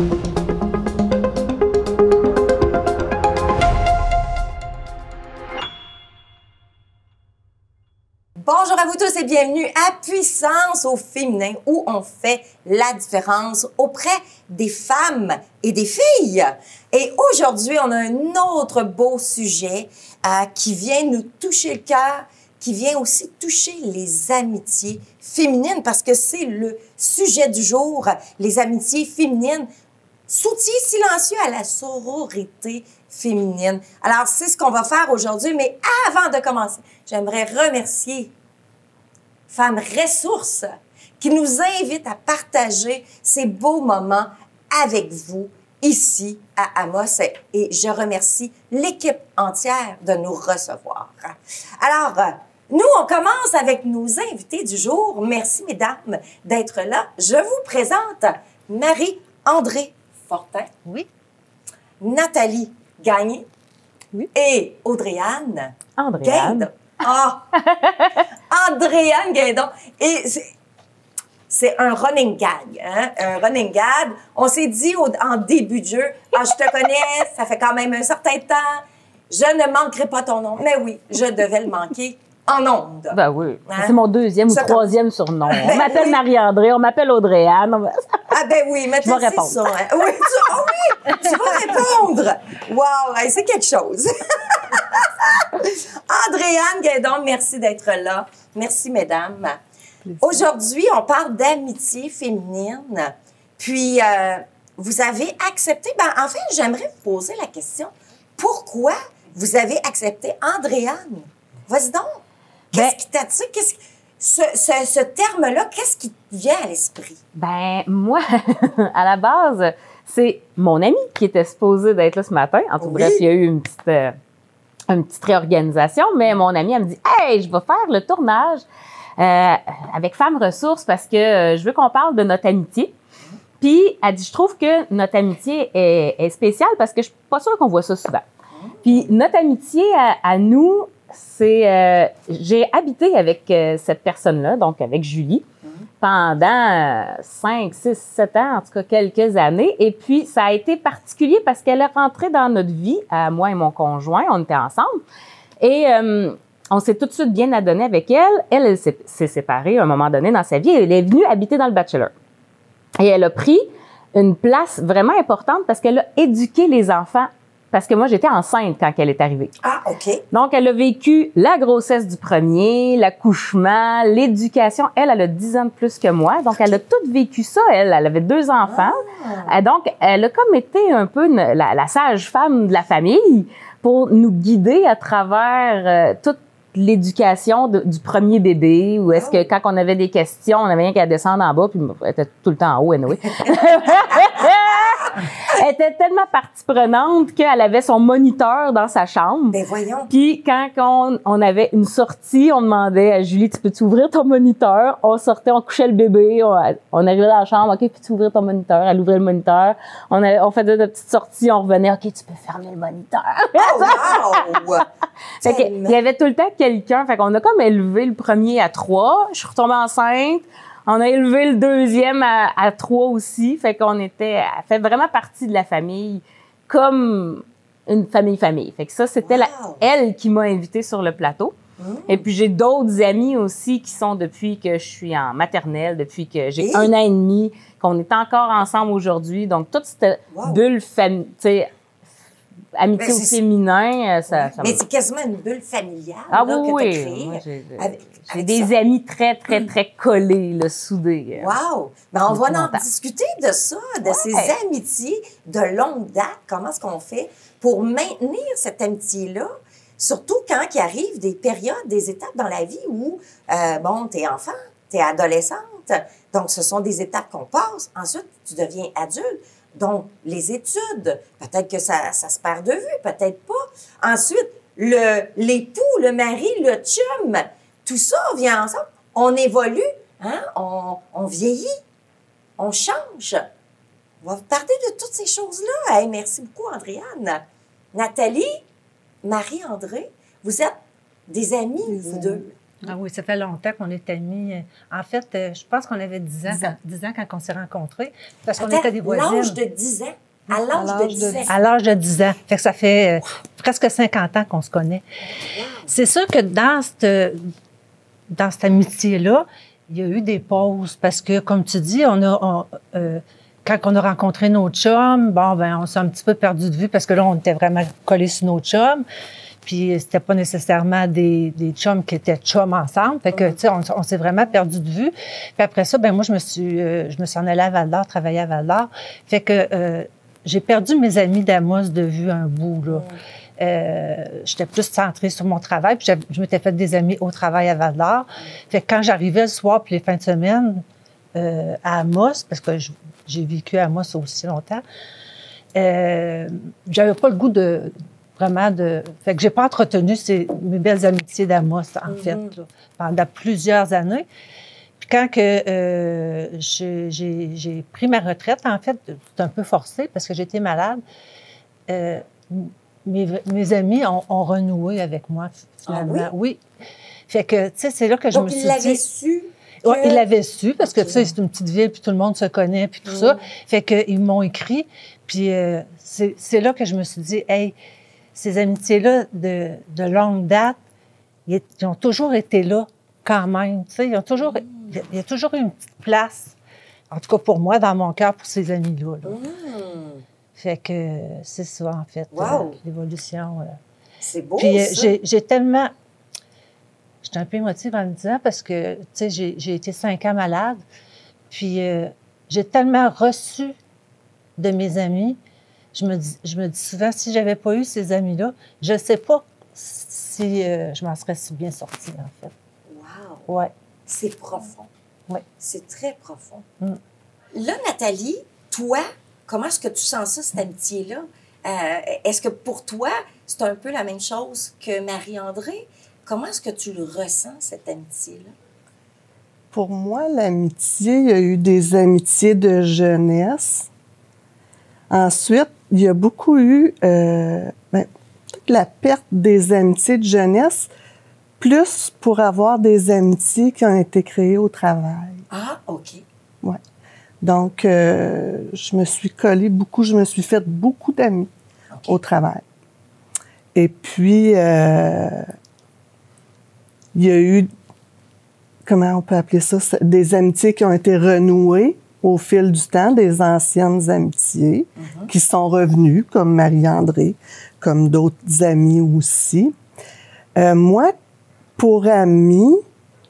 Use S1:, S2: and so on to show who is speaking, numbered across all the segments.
S1: Bonjour à vous tous et bienvenue à Puissance au féminin où on fait la différence auprès des femmes et des filles. Et aujourd'hui, on a un autre beau sujet qui vient nous toucher le cœur, qui vient aussi toucher les amitiés féminines parce que c'est le sujet du jour, les amitiés féminines. Soutien silencieux à la sororité féminine. Alors, c'est ce qu'on va faire aujourd'hui, mais avant de commencer, j'aimerais remercier Femmes Ressources qui nous invitent à partager ces beaux moments avec vous ici à Amos. Et je remercie l'équipe entière de nous recevoir. Alors, nous, on commence avec nos invités du jour. Merci, mesdames, d'être là. Je vous présente Marie-André Fortin.
S2: Oui.
S1: Nathalie Gagné.
S2: Oui.
S1: Et Audrey-Anne
S2: André-Anne.
S1: Guindon. Ah! André-Anne Guindon. Et c'est un running gag, hein? Un running gag. On s'est dit en début de jeu, ah, je te connais, ça fait quand même un certain temps, je ne manquerai pas ton nom. Mais oui, je devais le manquer en ondes.
S2: Ben oui.
S1: Hein?
S2: C'est mon deuxième ou troisième surnom. On m'appelle
S1: oui.
S2: Marie-André, on m'appelle Audrey-Anne.
S1: Ah ben oui, maintenant c'est ça. Hein? Oui, tu vas répondre. Wow, hey, c'est quelque chose. André-Anne Guindon, merci d'être là. Merci, mesdames. Aujourd'hui, on parle d'amitié féminine. Puis, vous avez accepté... Ben, en fait, j'aimerais vous poser la question. Pourquoi vous avez accepté André-Anne? Vas-y donc. Qu'est-ce qui t'attire? Ce terme-là, qu'est-ce qui te vient à l'esprit?
S2: Ben, moi, à la base, c'est mon ami qui était supposé d'être là ce matin. En tout bref, il y a eu une petite réorganisation, mais mon amie, elle me dit « Hey, je vais faire le tournage avec Femmes Ressources parce que je veux qu'on parle de notre amitié. » Puis, elle dit « Je trouve que notre amitié est spéciale parce que je suis pas sûre qu'on voit ça souvent. » Puis, notre amitié à nous, c'est... j'ai habité avec cette personne-là, donc avec Julie, pendant 5, 6, 7 ans, en tout cas quelques années. Et puis, ça a été particulier parce qu'elle est rentrée dans notre vie, moi et mon conjoint, on était ensemble. Et on s'est tout de suite bien adonné avec elle. Elle s'est séparée à un moment donné dans sa vie. Elle est venue habiter dans le Bachelor. Et elle a pris une place vraiment importante parce qu'elle a éduqué les enfants. Parce que moi, j'étais enceinte quand elle est arrivée.
S1: Ah, OK.
S2: Donc, elle a vécu la grossesse du premier, l'accouchement, l'éducation. Elle a 10 ans de plus que moi. Donc, elle a tout vécu ça. Elle avait 2 enfants. Ah. Donc, elle a comme été un peu la sage-femme de la famille pour nous guider à travers toute l'éducation du premier bébé, ou est-ce que quand on avait des questions, on avait rien qu'à descendre en bas, puis elle était tout le temps en haut, anyway. Elle était tellement partie prenante qu'elle avait son moniteur dans sa chambre.
S1: Ben voyons.
S2: Puis quand on avait une sortie, on demandait à Julie, tu peux-tu ouvrir ton moniteur? On sortait, on couchait le bébé, on arrivait dans la chambre, OK, peux-tu ouvrir ton moniteur? Elle ouvrait le moniteur. On faisait de petites sorties, on revenait, OK, tu peux fermer le moniteur.
S1: Oh, wow!
S2: Fait que, il y avait tout le temps quelqu'un. Fait qu'on a comme élevé le premier à 3. Je suis retombée enceinte. On a élevé le deuxième à 3 aussi. Fait qu'on elle fait vraiment partie de la famille comme une famille. Fait que ça, c'était elle qui m'a invitée sur le plateau. Et puis, j'ai d'autres amis aussi qui sont depuis que je suis en maternelle, depuis que j'ai 1 an et demi, qu'on est encore ensemble aujourd'hui. Donc, toute cette bulle famille, tu sais, amitié au féminin, ça
S1: mais c'est quasiment une bulle familiale
S2: là,
S1: que tu as
S2: oui.
S1: créée.
S2: Moi, j'ai des amis très, très, très collés, là, soudés.
S1: Wow! Ben, on va en discuter de ça, de ces amitiés de longue date. Comment est-ce qu'on fait pour maintenir cette amitié-là? Surtout quand il arrive des périodes, des étapes dans la vie où, bon, t'es enfant, t'es adolescente. Donc, ce sont des étapes qu'on passe. Ensuite, tu deviens adulte. Donc, les études, peut-être que ça se perd de vue, peut-être pas. Ensuite, l'époux, le mari, le chum, tout ça vient ensemble. On évolue, hein? On vieillit, on change. On va parler de toutes ces choses-là. Hey, merci beaucoup, André-Anne. Nathalie, Marie-André, vous êtes des amis, vous deux.
S3: Ah oui, ça fait longtemps qu'on est amis. En fait, je pense qu'on avait 10 ans, 10 ans quand on s'est rencontrés, parce qu'on était des voisines.
S1: L'âge de 10 ans? À l'âge de 10 ans?
S3: À l'âge de 10 ans. Fait que ça fait presque 50 ans qu'on se connaît. Wow. C'est sûr que dans cette amitié-là, il y a eu des pauses, parce que, comme tu dis, quand on a rencontré nos chums, on s'est un petit peu perdu de vue, parce que là, on était vraiment collés sur nos chums. Puis c'était pas nécessairement des chums qui étaient chums ensemble. Fait que, tu sais, on s'est vraiment perdu de vue. Puis après ça, moi, je me suis en allée à Val-d'Or, travailler à Val-d'Or. Fait que j'ai perdu mes amis d'Amos de vue un bout, là. J'étais plus centrée sur mon travail. Puis je m'étais fait des amis au travail à Val-d'Or. Fait que quand j'arrivais le soir puis les fins de semaine à Amos, parce que j'ai vécu à Amos aussi longtemps, j'avais pas le goût Fait que j'ai pas entretenu mes belles amitiés d'Amos, en fait, là, pendant plusieurs années. Puis quand j'ai pris ma retraite, en fait, c'est un peu forcé parce que j'étais malade, mes amis ont renoué avec moi, finalement.
S1: Ah oui?
S3: Oui. Fait que, tu sais, c'est là que je me suis dit...
S1: Donc, ils l'avaient su?
S3: Oui, ils l'avaient su, parce que, tu sais, c'est une petite ville, puis tout le monde se connaît, puis tout ça. Fait qu'ils m'ont écrit, puis c'est là que je me suis dit, hey, ces amitiés-là de longue date, ils ont toujours été là quand même. Tu sais, il y a toujours eu une petite place, en tout cas pour moi, dans mon cœur, pour ces amis-là. Là. Fait que c'est ça, en fait, l'évolution.
S1: C'est beau,
S3: puis,
S1: ça.
S3: j'ai tellement... J'étais un peu émotive en le disant parce que, tu sais, j'ai été 5 ans malade. Puis, j'ai tellement reçu de mes amis. Je me dis souvent, si j'avais pas eu ces amis-là, je sais pas si je m'en serais si bien sortie, en fait.
S1: Wow!
S3: Ouais.
S1: C'est profond.
S3: Ouais.
S1: C'est très profond. Là, Nathalie, toi, comment est-ce que tu sens ça, cette amitié-là? Est-ce que pour toi, c'est un peu la même chose que Marie-André? Comment est-ce que tu le ressens, cette amitié-là?
S4: Pour moi, l'amitié, il y a eu des amitiés de jeunesse. Ensuite, il y a beaucoup eu la perte des amitiés de jeunesse, plus pour avoir des amitiés qui ont été créées au travail.
S1: Ah, OK.
S4: Oui. Donc, je me suis collée beaucoup, je me suis fait beaucoup d'amis au travail. Et puis, il y a eu, comment on peut appeler ça, des amitiés qui ont été renouées au fil du temps, des anciennes amitiés qui sont revenues, comme Marie-André, comme d'autres amis aussi. Moi, pour amie,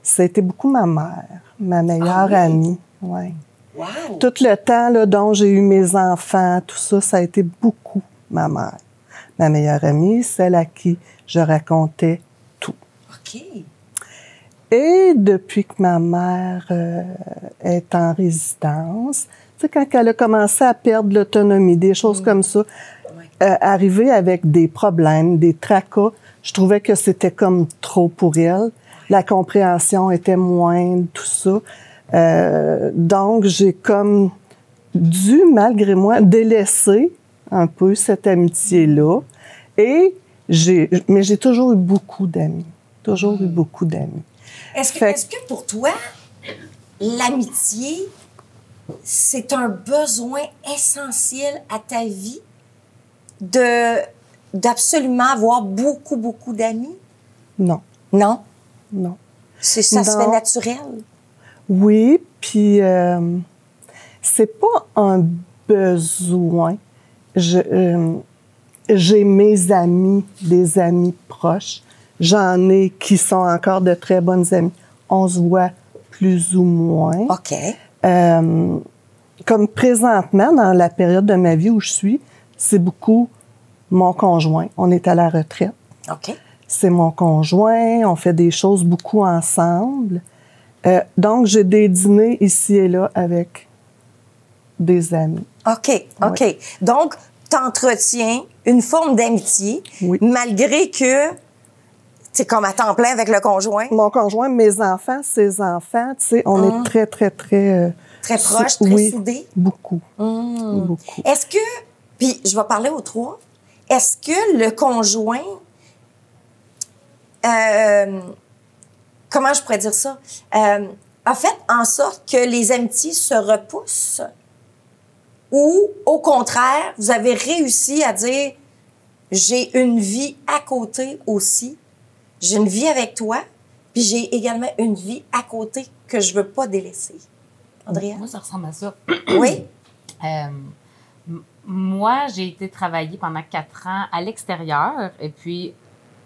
S4: ça a été beaucoup ma mère, ma meilleure amie. Ouais.
S1: Wow.
S4: Tout le temps là, dont j'ai eu mes enfants, tout ça, ça a été beaucoup ma mère. Ma meilleure amie, celle à qui je racontais tout.
S1: OK.
S4: Et depuis que ma mère est en résidence, tu sais, quand elle a commencé à perdre l'autonomie, des choses comme ça, arriver avec des problèmes, des tracas, je trouvais que c'était comme trop pour elle. La compréhension était moindre, tout ça. Donc, j'ai comme dû, malgré moi, délaisser un peu cette amitié-là. Mais j'ai toujours eu beaucoup d'amis. Toujours eu beaucoup d'amis.
S1: Est-ce que pour toi, l'amitié, c'est un besoin essentiel à ta vie d'absolument avoir beaucoup, beaucoup d'amis?
S4: Non.
S1: Non?
S4: Non.
S1: Ça se fait naturel?
S4: Oui, puis c'est pas un besoin. J'ai mes amis, des amis proches. J'en ai qui sont encore de très bonnes amies. On se voit plus ou moins.
S1: OK.
S4: Comme présentement, dans la période de ma vie où je suis, c'est beaucoup mon conjoint. On est à la retraite.
S1: OK.
S4: C'est mon conjoint. On fait des choses beaucoup ensemble. Donc, j'ai des dîners ici et là avec des amis.
S1: OK, OK. Oui. Donc, tu entretiens une forme d'amitié, malgré que c'est comme à temps plein avec le conjoint.
S4: Mon conjoint, mes enfants, ses enfants, tu sais, on est très, très, très...
S1: très proches, très soudés?
S4: Beaucoup. Beaucoup.
S1: Est-ce que, puis je vais parler aux trois, est-ce que le conjoint comment je pourrais dire ça? A fait en sorte que les amitiés se repoussent ou, au contraire, vous avez réussi à dire j'ai une vie à côté aussi. J'ai une vie avec toi, puis j'ai également une vie à côté que je veux pas délaisser. Andrea?
S2: Moi, ça ressemble à ça.
S1: Oui?
S2: Moi, j'ai été travailler pendant 4 ans à l'extérieur, et puis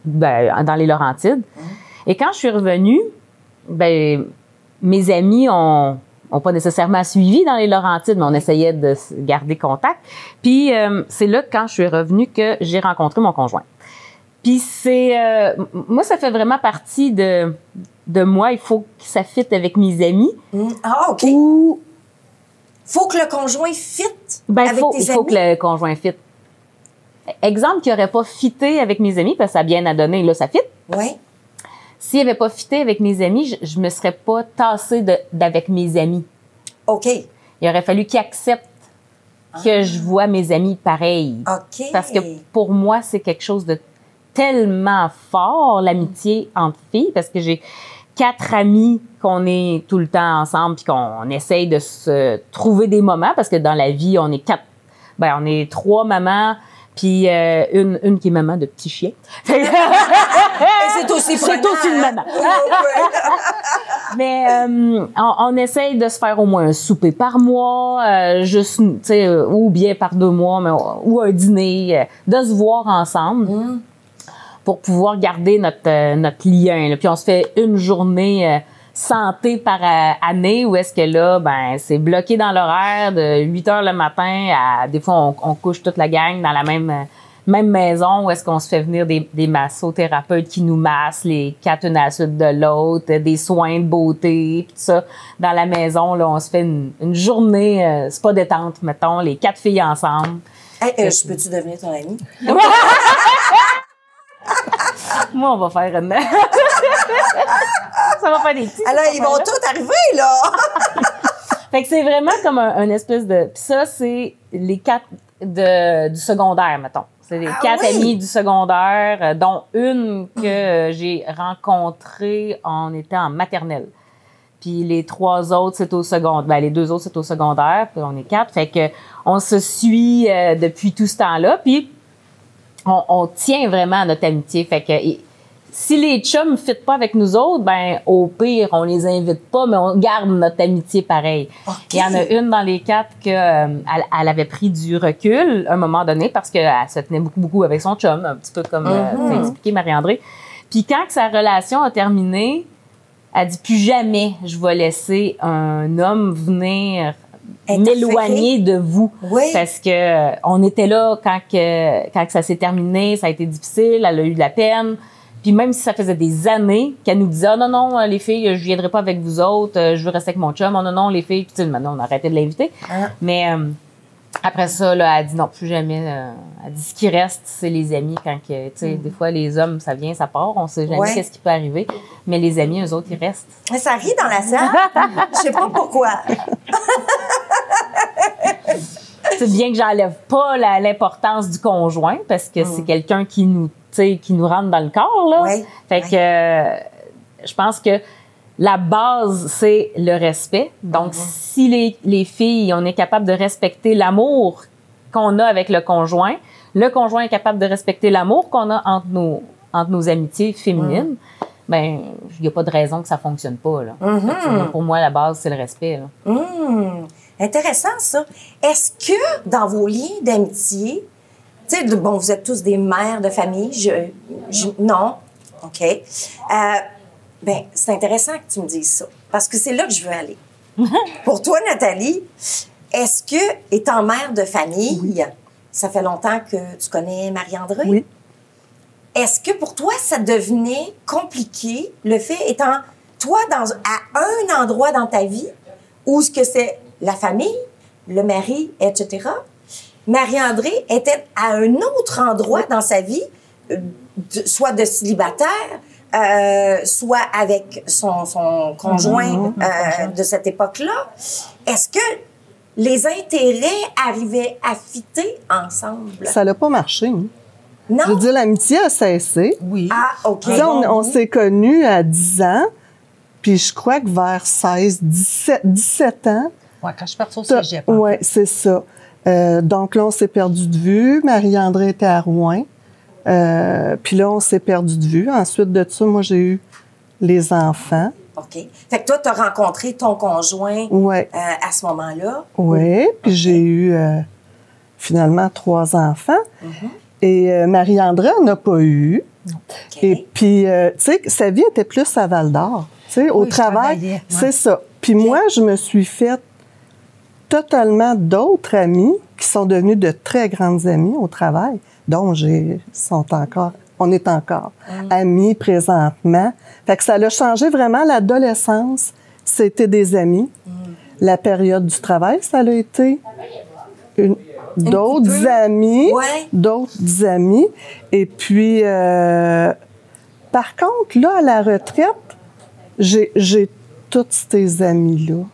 S2: dans les Laurentides. Et quand je suis revenue, mes amis ont pas nécessairement suivi dans les Laurentides, mais on essayait de garder contact. Puis c'est là, quand je suis revenue, que j'ai rencontré mon conjoint. Puis moi, ça fait vraiment partie de moi. Il faut que ça fitte avec mes amis.
S1: Ah, OK. Faut que le conjoint fitte avec tes amis?
S2: Il faut que le conjoint fitte. Exemple qui n'aurait pas fité avec mes amis, parce que ça a bien à donner, là, ça fitte.
S1: Oui.
S2: S'il n'avait pas fité avec mes amis, je me serais pas tassée d'avec mes amis.
S1: OK.
S2: Il aurait fallu qu'ils acceptent que je vois mes amis pareils.
S1: OK.
S2: Parce que pour moi, c'est quelque chose de tellement fort, l'amitié entre filles, parce que j'ai 4 amis qu'on est tout le temps ensemble puis qu'on essaye de se trouver des moments, parce que dans la vie, on est 3 mamans, puis une qui est maman de petits chiens.
S1: Et c'est aussi prenant,
S2: C'est aussi une maman. Mais on essaye de se faire au moins un souper par mois, juste, tu sais, ou bien par 2 mois, ou un dîner, de se voir ensemble pour pouvoir garder notre lien. Là. Puis on se fait une journée santé par année, où est-ce que là, c'est bloqué dans l'horaire de 8 heures le matin à, des fois, on couche toute la gang dans la même maison, où est-ce qu'on se fait venir des massothérapeutes qui nous massent, les 4 une à la suite de l'autre, des soins de beauté, tout ça. Dans la maison, là, on se fait une journée, c'est pas détente, mettons, les 4 filles ensemble.
S1: Hey, je peux-tu devenir ton amie?
S2: Moi, on va faire une... Ça va faire des petits.
S1: Alors, ils vont tous arriver, là!
S2: Fait que c'est vraiment comme un espèce de... Puis ça, c'est les 4 du secondaire, mettons. C'est les 4 amis du secondaire, dont une que j'ai rencontrée, on était en maternelle. Puis les 3 autres, c'est au secondaire. Les 2 autres, c'est au secondaire. Puis on est 4. Fait que on se suit depuis tout ce temps-là. Puis on tient vraiment à notre amitié. Fait que si les chums ne fitent pas avec nous autres, au pire, on les invite pas, mais on garde notre amitié pareil. Okay. Il y en a une dans les 4 que elle avait pris du recul à un moment donné, parce qu'elle se tenait beaucoup avec son chum, un petit peu comme t'as expliqué, Marie-André. Puis quand que sa relation a terminé, elle dit plus jamais je vais laisser un homme venir m'éloigner de vous.
S1: Oui.
S2: Parce que on était là quand ça s'est terminé, ça a été difficile, elle a eu de la peine. Puis même si ça faisait des années qu'elle nous disait « Ah non, les filles, je viendrai pas avec vous autres, je veux rester avec mon chum. Oh non, les filles. » Puis maintenant, on a arrêté de l'inviter. Mais après ça, là, elle dit non, plus jamais. Elle dit ce qui reste, c'est les amis. Quand tu sais, des fois, les hommes, ça vient, ça part. On sait jamais qu'est-ce qui peut arriver. Mais les amis, eux autres, ils restent.
S1: Mais ça rit dans la salle. Je sais pas pourquoi.
S2: C'est bien que j'enlève pas l'importance du conjoint, parce que c'est quelqu'un qui nous rentre dans le corps, là.
S1: Oui,
S2: fait que je pense que la base, c'est le respect. Donc, si les filles, on est capable de respecter l'amour qu'on a avec le conjoint est capable de respecter l'amour qu'on a entre nos amitiés féminines, il n'y a pas de raison que ça fonctionne pas, là. Pour moi, la base, c'est le respect, là.
S1: Intéressant, ça. Est-ce que dans vos liens d'amitié, tu sais, bon, vous êtes tous des mères de famille. Non. OK. C'est intéressant que tu me dises ça, parce que c'est là que je veux aller. Pour toi, Nathalie, est-ce que, étant mère de famille, ça fait longtemps que tu connais Marie-André?
S4: Oui.
S1: Est-ce que pour toi, ça devenait compliqué, le fait étant, toi, à un endroit dans ta vie, où ce que c'est la famille, le mari, etc., Marie-André était à un autre endroit dans sa vie, soit de célibataire, soit avec son conjoint de cette époque-là. Est-ce que les intérêts arrivaient à fitter ensemble?
S4: Ça n'a pas marché. Hein?
S1: Non?
S4: Je veux dire, l'amitié a cessé.
S3: Oui.
S1: Ah, OK.
S4: On s'est connus à 10 ans. Puis je crois que vers 16, 17 ans...
S3: Oui, quand je suis partie au cégep.
S4: Oui, c'est ça. Donc là, on s'est perdu de vue. Marie-André était à Rouen. Puis là, on s'est perdu de vue. Ensuite de ça, moi, j'ai eu les enfants.
S1: OK. Fait que toi, tu as rencontré ton conjoint à ce moment-là.
S4: Oui, puis j'ai eu finalement 3 enfants. Et Marie-André n'a pas eu.
S1: OK.
S4: Et puis, tu sais, sa vie était plus à Val-d'Or. Tu sais, au travail, c'est ça. Puis moi, je me suis fait totalement d'autres amis qui sont devenus de très grandes amies au travail, dont on est encore amis présentement. Fait que ça a changé vraiment l'adolescence. C'était des amis. La période du travail, ça a été d'autres amis.
S1: Ouais.
S4: D'autres amis. Et puis, par contre, là, à la retraite, j'ai tous ces amis-là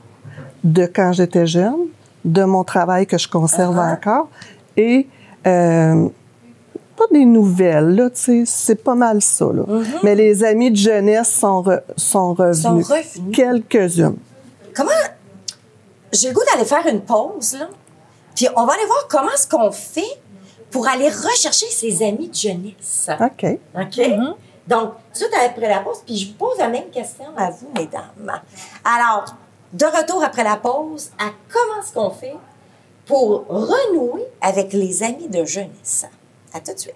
S4: de quand j'étais jeune, de mon travail que je conserve encore, et pas des nouvelles, là, tu sais, c'est pas mal ça, là. Mais les amis de jeunesse sont revenus. Quelques-unes.
S1: Comment... J'ai le goût d'aller faire une pause, là. Puis on va aller voir comment est-ce qu'on fait pour aller rechercher ses amis de jeunesse.
S4: OK.
S1: OK? Donc, tout de suite après la pause, puis je vous pose la même question à vous, mesdames. Alors, de retour après la pause, à comment est-ce qu'on fait pour renouer avec les amis de jeunesse? À tout de suite.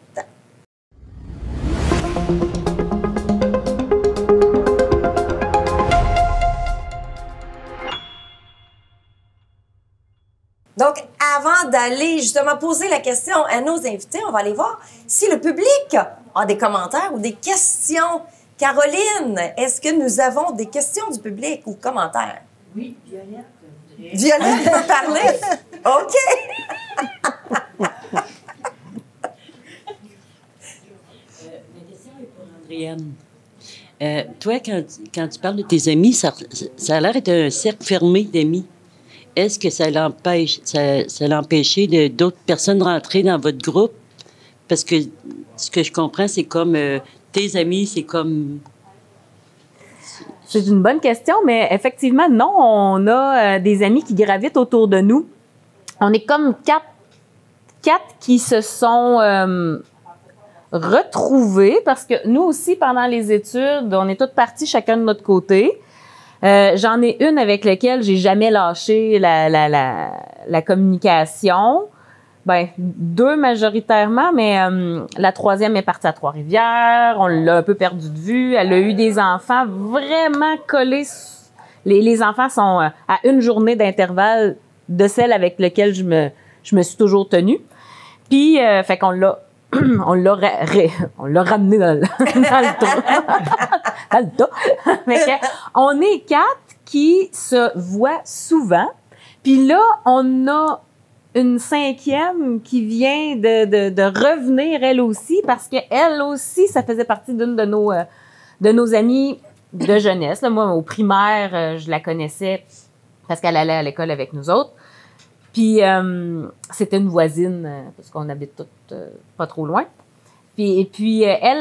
S1: Donc, avant d'aller justement poser la question à nos invités, on va aller voir si le public a des commentaires ou des questions. Caroline, est-ce que nous avons des questions du public ou commentaires?
S5: Oui, Violette.
S1: Violette peut parler? OK.
S5: Ma question est pour Andréane. Toi, quand tu parles de tes amis, ça a l'air d'être un cercle fermé d'amis. Est-ce que ça l'empêchait d'autres personnes de rentrer dans votre groupe? Parce que ce que je comprends, c'est comme tes amis, c'est comme...
S2: C'est une bonne question, mais effectivement, non, on a des amis qui gravitent autour de nous. On est comme quatre qui se sont retrouvés parce que nous aussi, pendant les études, on est toutes parties chacun de notre côté. J'en ai une avec laquelle j'ai jamais lâché la communication. Ben, 2 majoritairement, mais la 3e est partie à Trois-Rivières. On l'a un peu perdue de vue. Elle a eu des enfants vraiment collés. Les enfants sont à une journée d'intervalle de celle avec laquelle je me suis toujours tenue. Puis, fait qu'on l'a on l'a ramené dans le tas. Dans le tas. Fait que, on est 4 qui se voient souvent. Puis là, on a une 5e qui vient de revenir elle aussi parce qu'elle aussi, ça faisait partie d'une de nos amies de jeunesse. Là, moi, au primaire, je la connaissais parce qu'elle allait à l'école avec nous autres. Puis, c'était une voisine, parce qu'on habite toutes pas trop loin. Puis elle,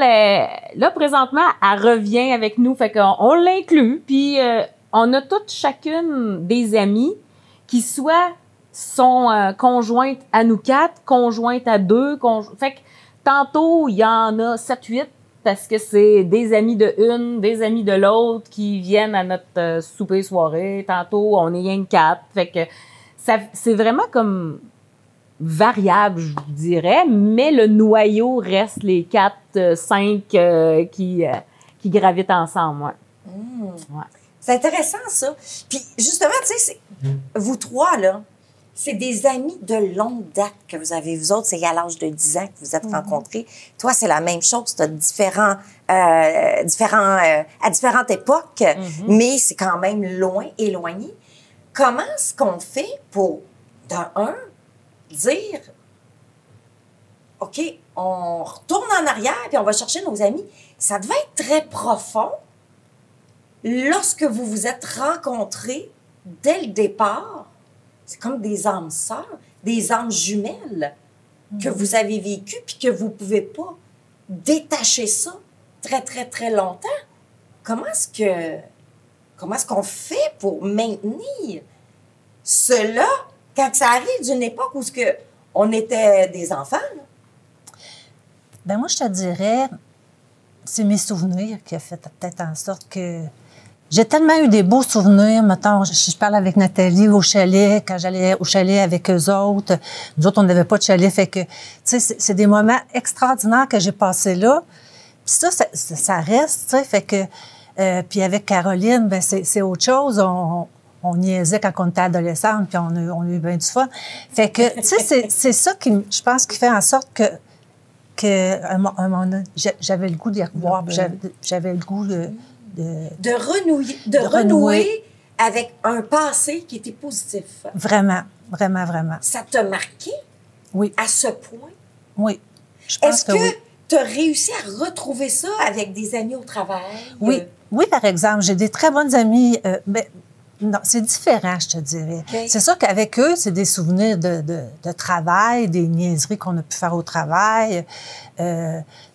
S2: là, présentement, elle revient avec nous. Fait qu'on l'inclut. Puis, on a toutes chacune des amies qui soit sont conjointes à nous 4, conjointes à 2. Fait que tantôt, il y en a 7-8 parce que c'est des amis de une, des amis de l'autre qui viennent à notre souper soirée. Tantôt, on est rien que 4. Fait que c'est vraiment comme variable, je vous dirais, mais le noyau reste les 4, 5 qui gravitent ensemble. Ouais. Ouais.
S1: C'est intéressant, ça. Puis, justement, tu sais, vous 3, là, c'est des amis de longue date que vous avez. Vous autres, c'est à l'âge de 10 ans que vous êtes rencontrés. Toi, c'est la même chose. Tu as à différentes époques, mais c'est quand même éloigné. Comment est-ce qu'on fait pour, dire, OK, on retourne en arrière puis on va chercher nos amis? Ça devait être très profond lorsque vous vous êtes rencontrés dès le départ. C'est comme des âmes sœurs, des âmes jumelles que vous avez vécues puis que vous ne pouvez pas détacher ça très, très, très longtemps. Comment est-ce que comment est-ce qu'on fait pour maintenir cela quand ça arrive d'une époque où on était des enfants? Là?
S3: Ben moi, je te dirais, c'est mes souvenirs qui ont fait peut-être en sorte que... J'ai tellement eu des beaux souvenirs. Mettons, je parle avec Nathalie au chalet, quand j'allais au chalet avec eux autres. Nous autres, on n'avait pas de chalet, fait que, tu sais, c'est des moments extraordinaires que j'ai passés là. Puis ça reste, tu sais, fait que... puis avec Caroline, ben c'est autre chose. On niaisait quand on était adolescente, puis on a eu bien du fun. Fait que, tu sais, c'est ça qui, je pense, qui fait en sorte que j'avais le goût d'y revoir, j'avais le goût
S1: de renouer avec un passé qui était positif.
S3: Vraiment, vraiment, vraiment.
S1: Ça t'a marqué?
S3: Oui.
S1: À ce point?
S3: Oui. Je pense
S1: Est-ce que
S3: oui.
S1: tu as réussi à retrouver ça avec des amis au travail?
S3: Oui. Oui, par exemple, j'ai des très bonnes amies. Non, c'est différent, je te dirais.
S1: Okay.
S3: C'est sûr qu'avec eux, c'est des souvenirs de travail, des niaiseries qu'on a pu faire au travail,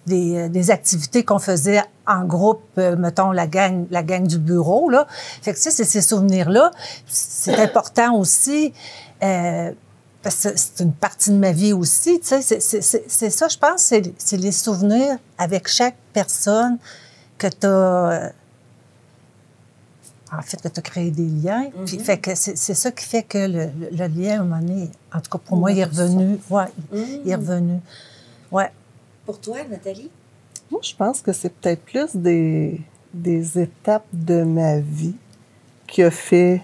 S3: des activités qu'on faisait en groupe, mettons, la gang du bureau, là. Fait que, tu sais, c'est ces souvenirs-là. C'est important aussi, parce que c'est une partie de ma vie aussi, tu sais. C'est ça, je pense, c'est les souvenirs avec chaque personne que tu as... En fait, que tu as créé des liens. Puis, fait que c'est ça qui fait que le lien, à un moment donné, en tout cas pour moi, il est revenu. Ouais, il est revenu. Ouais.
S1: Pour toi, Nathalie?
S4: Moi, je pense que c'est peut-être plus des étapes de ma vie qui a fait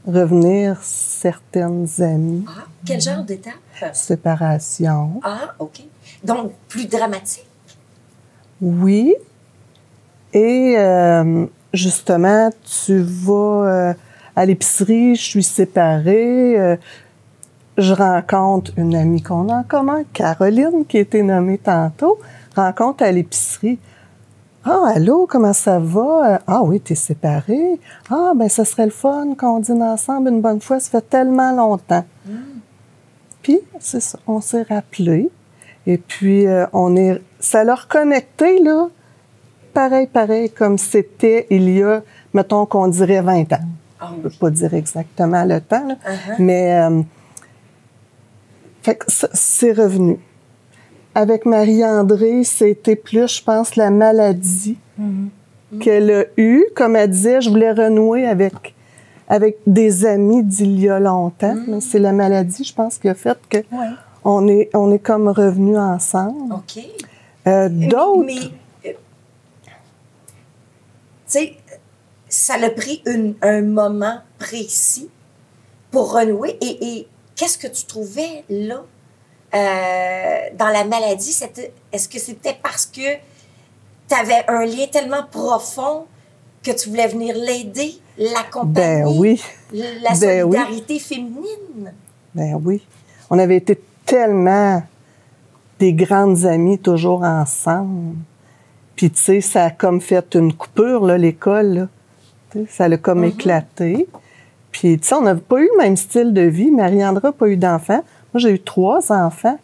S4: revenir certaines amies.
S1: Ah, quel genre d'étape?
S4: Séparation.
S1: Ah, OK. Donc, plus dramatique?
S4: Oui. Et... justement, tu vas à l'épicerie, je suis séparée, je rencontre une amie qu'on a en commun, Caroline, qui a été nommée tantôt, rencontre à l'épicerie. « Ah, allô, comment ça va? Ah oui, t'es séparée? Ah, ben ça serait le fun qu'on dîne ensemble une bonne fois, ça fait tellement longtemps. Puis, c'est ça, on s'est rappelé, et puis ça l'a reconnecté, là, pareil, comme c'était il y a, mettons qu'on dirait 20 ans.
S1: Oh.
S4: Je ne peux pas dire exactement le temps, là, mais fait que c'est revenu. Avec Marie-André, c'était plus, je pense, la maladie qu'elle a eue. Comme elle disait, je voulais renouer avec des amis d'il y a longtemps, mais c'est la maladie, je pense, qui a fait que on est comme revenus ensemble.
S1: OK.
S4: D'autres...
S1: Tu sais, ça l'a pris un moment précis pour renouer. Et qu'est-ce que tu trouvais là, dans la maladie? Est-ce que c'était parce que tu avais un lien tellement profond que tu voulais venir l'aider, l'accompagner?
S4: Ben oui.
S1: La solidarité féminine?
S4: Ben oui. On avait été tellement des grandes amies, toujours ensemble. Puis, tu sais, ça a comme fait une coupure, là, l'école, là. Ça l'a comme éclaté. Puis, tu sais, on n'avait pas eu le même style de vie. Marie-André n'a pas eu d'enfants. Moi, j'ai eu 3 enfants.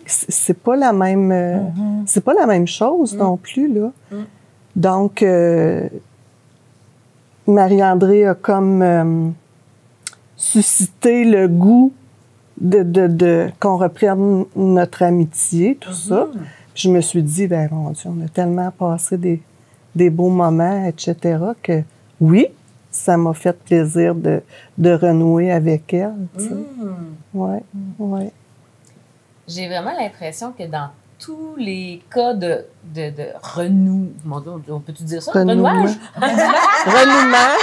S4: C'est pas la même... c'est pas la même chose non plus, là. Donc, Marie-André a comme suscité le goût de qu'on reprenne notre amitié, tout ça. Puis je me suis dit, ben mon Dieu, on a tellement passé des beaux moments, etc., que oui, ça m'a fait plaisir de renouer avec elle. Tu sais. Ouais.
S2: J'ai vraiment l'impression que dans tous les cas de renou... Mon Dieu, on peut-tu dire ça? Renouage?
S4: Renouement.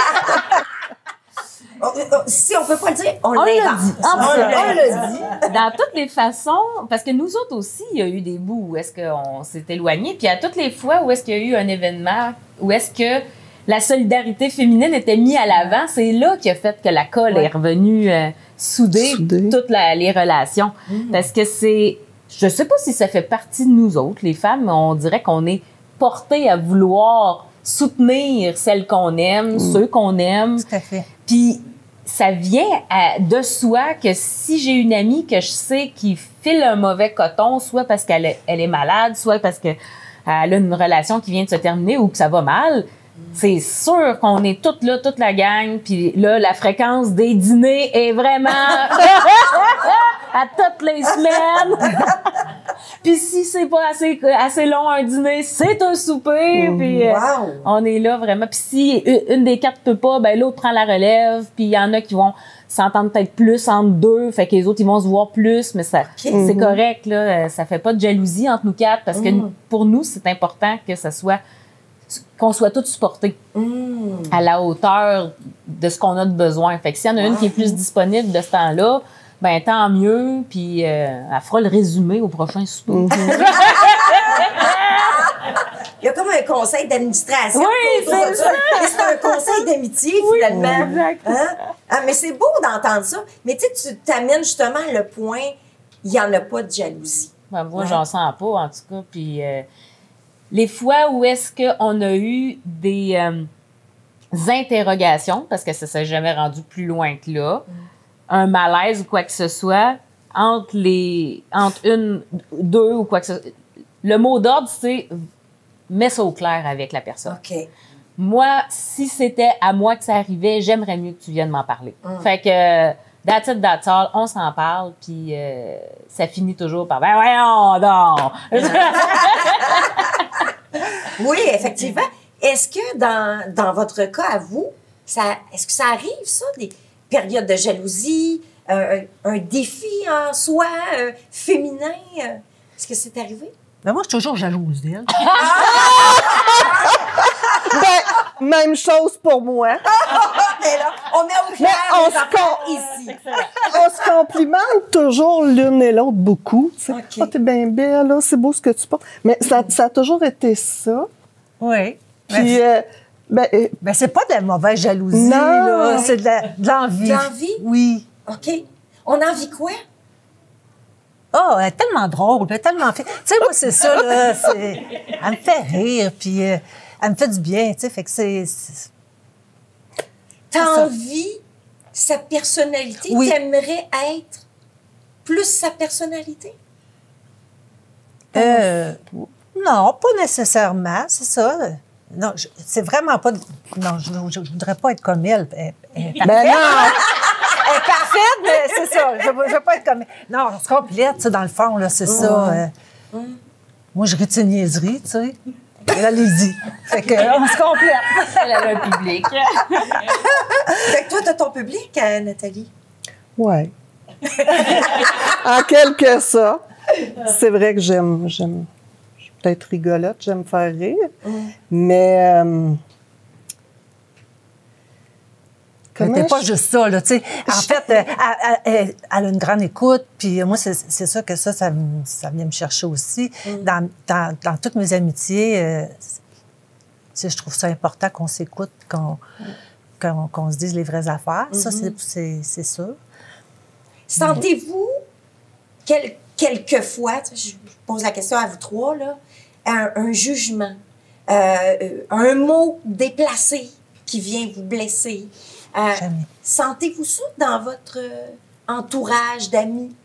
S1: Si on peut pas le dire, on
S2: l'a
S1: l'invente.
S2: dit.
S1: On l'a dit.
S2: Dans toutes les façons, parce que nous autres aussi, il y a eu des bouts où est-ce qu'on s'est éloignés, puis à toutes les fois où est-ce qu'il y a eu un événement, où est-ce que la solidarité féminine était mise à l'avant, c'est là qui a fait que la colle est revenue souder toutes les relations. Parce que je sais pas si ça fait partie de nous autres, les femmes, mais on dirait qu'on est portées à vouloir soutenir celles qu'on aime, ceux qu'on aime.
S3: Tout à fait.
S2: Puis ça vient de soi que si j'ai une amie que je sais qui file un mauvais coton, soit parce qu'elle est malade, soit parce qu'elle a une relation qui vient de se terminer ou que ça va mal, C'est sûr qu'on est toutes là, toute la gang, puis là, la fréquence des dîners est vraiment à toutes les semaines. Puis si c'est pas assez long un dîner, c'est un souper, puis on est là vraiment. Puis si une des quatre peut pas, ben l'autre prend la relève, puis il y en a qui vont s'entendre peut-être plus entre deux, fait que les autres, ils vont se voir plus, mais ça, c'est correct, là, ça fait pas de jalousie entre nous quatre, parce que pour nous, c'est important que ça soit qu'on soit tous supportés à la hauteur de ce qu'on a de besoin. Fait que s'il y en a une qui est plus disponible de ce temps-là, ben tant mieux, puis elle fera le résumé au prochain souper.
S1: Il y a comme un conseil d'administration.
S2: Oui, c'est ça.
S1: C'est un conseil d'amitié, finalement.
S2: Exact.
S1: Hein? Ah, mais c'est beau d'entendre ça. Mais tu sais, tu t'amènes justement le point, il n'y en a pas de jalousie.
S2: Ben, moi, j'en sens pas, en tout cas. Puis les fois où est-ce qu'on a eu des interrogations, parce que ça s'est jamais rendu plus loin que là, un malaise ou quoi que ce soit, entre une, deux ou quoi que ce soit, le mot d'ordre, c'est mets ça au clair avec la personne.
S1: OK.
S2: Moi, si c'était à moi que ça arrivait, j'aimerais mieux que tu viennes m'en parler. Fait que, that's it, that's all, on s'en parle, puis ça finit toujours par « Ben voyons donc! »
S1: Oui, effectivement. Est-ce que dans votre cas, à vous, est-ce que ça arrive, ça, des périodes de jalousie, un défi en soi féminin? Est-ce que c'est arrivé?
S3: Ben moi, je suis toujours jalouse d'elle.
S4: Ben, même chose pour moi.
S1: Et là, on met au clair les affaires ici.
S4: On se complimente toujours l'une et l'autre beaucoup. Tu sais,
S1: OK.
S4: oh, t'es bien belle, là, c'est beau ce que tu portes. Mais ça a toujours été ça.
S3: Oui.
S4: Puis,
S3: Ben, c'est pas de la mauvaise jalousie,
S4: Non.
S3: là. C'est de l'envie.
S1: De l'envie?
S3: Oui.
S1: OK. On en vit quoi?
S3: Oh, elle est tellement drôle, elle est tellement fait. Tu sais, moi, c'est ça, là. Elle me fait rire, puis elle me fait du bien, tu sais. Fait que c'est.
S1: T'as envie sa personnalité?
S3: Oui.
S1: T'aimerais être plus sa personnalité?
S3: Non, pas nécessairement, c'est ça. Non, c'est vraiment pas. Non, je voudrais pas être comme elle.
S4: ben non!
S3: Elle est parfaite, mais c'est ça. Je veux pas être comme elle. Non, on se complète, tu sais, dans le fond, là, c'est ça. Moi, je ris de ses niaiseries, tu sais. Elle les dit. Fait qu'on se complète.
S2: Elle a un public.
S1: Fait que toi, t'as ton public, Nathalie?
S4: Ouais. En quelque sorte. C'est vrai que j'aime. Je suis peut-être rigolote, j'aime faire rire. Mais.
S3: Mais t'es pas juste ça, là, tu sais. En fait, elle a une grande écoute, puis moi, c'est ça que ça vient me chercher aussi. Dans toutes mes amitiés, je trouve ça important qu'on s'écoute, qu'on se dise les vraies affaires. Ça, c'est sûr.
S1: Sentez-vous, quelquefois, je pose la question à vous trois, là, un jugement, un mot déplacé qui vient vous blesser?
S3: Jamais.
S1: Sentez-vous ça dans votre entourage d'amis?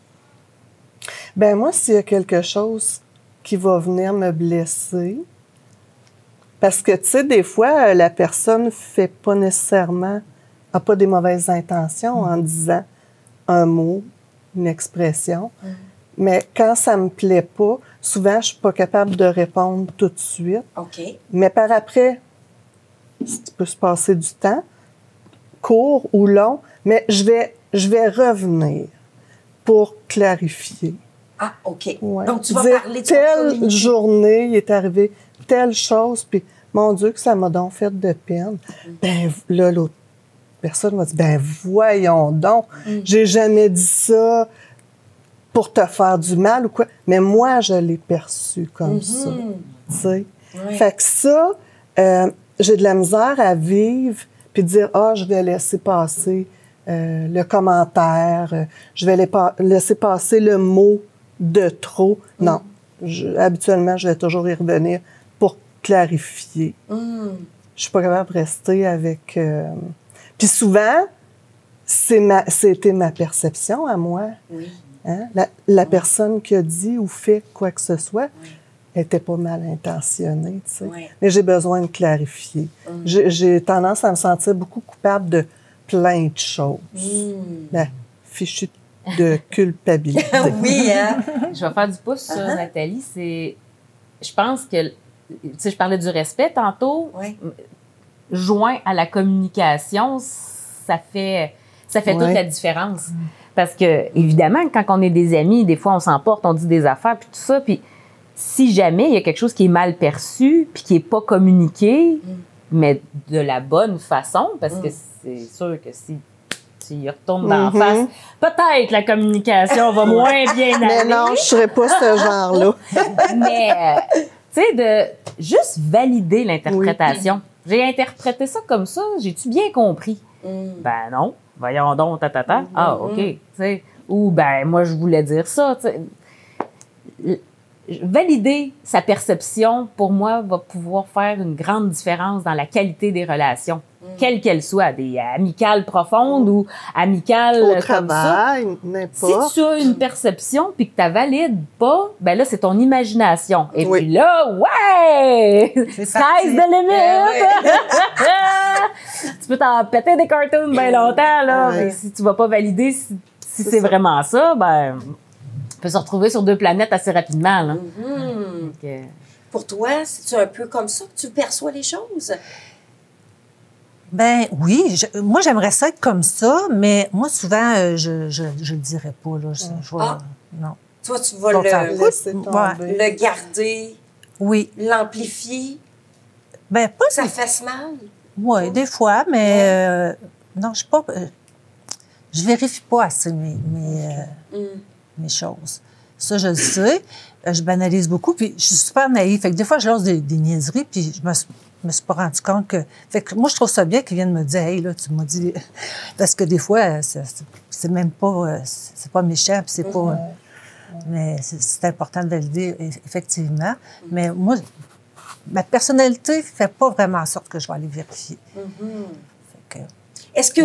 S4: Ben moi, s'il y a quelque chose qui va venir me blesser, parce que, tu sais, des fois, la personne fait pas nécessairement, a pas des mauvaises intentions en disant un mot, une expression, mais quand ça me plaît pas, souvent, je suis pas capable de répondre tout de suite.
S1: OK.
S4: Mais par après, il peut se passer du temps, court ou long, mais je vais revenir pour clarifier.
S1: Ah, OK.
S4: Ouais.
S1: Donc, tu vas
S4: Dire,
S1: parler de
S4: telle journée, il est arrivé telle chose, puis mon Dieu, que ça m'a donc fait de peine. Ben là, l'autre personne m'a dit, ben voyons donc, j'ai jamais dit ça pour te faire du mal ou quoi, mais moi, je l'ai perçu comme ça, tu sais.
S1: Oui.
S4: Fait que ça, j'ai de la misère à vivre puis dire, je vais laisser passer le commentaire, je vais laisser passer le mot de trop. Non, habituellement, je vais toujours y revenir pour clarifier. Je suis pas capable de rester avec... Puis souvent, c'était ma perception à moi.
S1: Oui.
S4: Hein? La personne qui a dit ou fait quoi que ce soit, n'était pas mal intentionnée, tu sais.
S1: Ouais.
S4: Mais j'ai besoin de clarifier. J'ai tendance à me sentir beaucoup coupable de plein de choses. Ben, fichu de culpabilité.
S1: Oui, hein?
S2: Je vais faire du pouce sur Nathalie. Je pense que, tu sais, je parlais du respect tantôt.
S1: Oui.
S2: Joint à la communication, ça fait toute la différence. Parce que, évidemment, quand on est des amis, des fois, on s'emporte, on dit des affaires, puis tout ça. Puis, si jamais il y a quelque chose qui est mal perçu, puis qui n'est pas communiqué, mais de la bonne façon, parce que c'est sûr que si tu y retournes d'en face, peut-être la communication va moins bien aller.
S4: Mais non, je ne serais pas ce genre-là.
S2: Mais, tu sais, de juste valider l'interprétation. J'ai interprété ça comme ça, j'ai-tu bien compris? Ben non, voyons donc, Ah, OK, tu sais. Ou, ben, moi, je voulais dire ça, tu sais. Valider sa perception, pour moi, va pouvoir faire une grande différence dans la qualité des relations, quelles qu'elles soient, des amicales profondes ou amicales
S4: Au
S2: comme
S4: travail,
S2: ça.
S4: n'importe.
S2: Si tu as une perception puis que tu la valides pas, ben là, c'est ton imagination. Et
S4: Oui.
S2: puis là, ouais!
S3: C'est
S2: Sky's
S3: parti.
S2: the limit! Tu peux t'en péter des cartoons bien longtemps, là.
S4: Ouais.
S2: Mais si tu vas pas valider si c'est vraiment ça, ben... On peut se retrouver sur deux planètes assez rapidement. Là. Donc,
S1: Pour toi, c'est-tu un peu comme ça que tu perçois les choses?
S3: Ben oui, moi j'aimerais ça être comme ça, mais moi souvent je le dirais pas là. Non.
S1: Toi, tu vas
S3: Donc, ça-
S4: Laissez tomber.
S1: le garder,
S3: Oui.
S1: l'amplifier.
S3: Ben pas.
S1: Ça fasse mal.
S3: Oui, des fois, mais non, je suis pas. Je vérifie pas assez mes choses. Ça, je le sais. Je banalise beaucoup, puis je suis super naïve. Fait que des fois, je lance des niaiseries, puis je me suis pas rendu compte que... Fait que moi, je trouve ça bien qu'ils viennent me dire « Hey, là, tu m'as dit... » Parce que des fois, c'est même pas... c'est pas méchant, puis c'est pas... mais c'est important de valider, effectivement. Mais moi, ma personnalité fait pas vraiment en sorte que je vais aller vérifier. Fait que,
S1: Est-ce que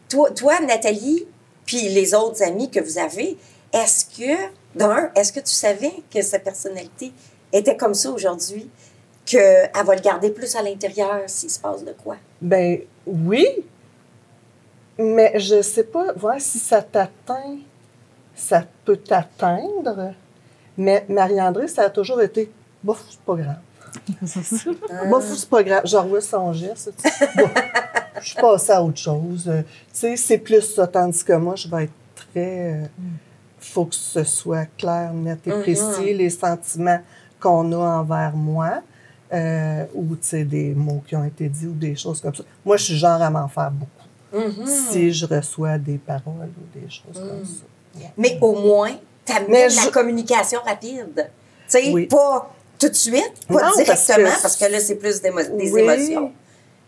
S1: toi, Nathalie, puis les autres amis que vous avez, est-ce que tu savais que sa personnalité était comme ça aujourd'hui, qu'elle va le garder plus à l'intérieur s'il se passe de quoi?
S4: Ben oui, mais je sais pas, voir si ça t'atteint, ça peut t'atteindre, mais Marie-André, ça a toujours été « bof, c'est pas grave ». Bof, c'est pas grave. Je revois son geste. Tu sais, bof, je suis passée à autre chose. Tu sais, c'est plus ça, tandis que moi, je vais être très... faut que ce soit clair, net et précis, les sentiments qu'on a envers moi, ou, tu sais, des mots qui ont été dits ou des choses comme ça. Moi, je suis genre à m'en faire beaucoup. Si je reçois des paroles ou des choses comme ça. Ouais.
S1: Mais au moins, tu amènes la communication rapide. Tu sais, pas tout de suite, pas
S4: Non,
S1: directement,
S4: parce
S1: parce que là, c'est plus des émotions.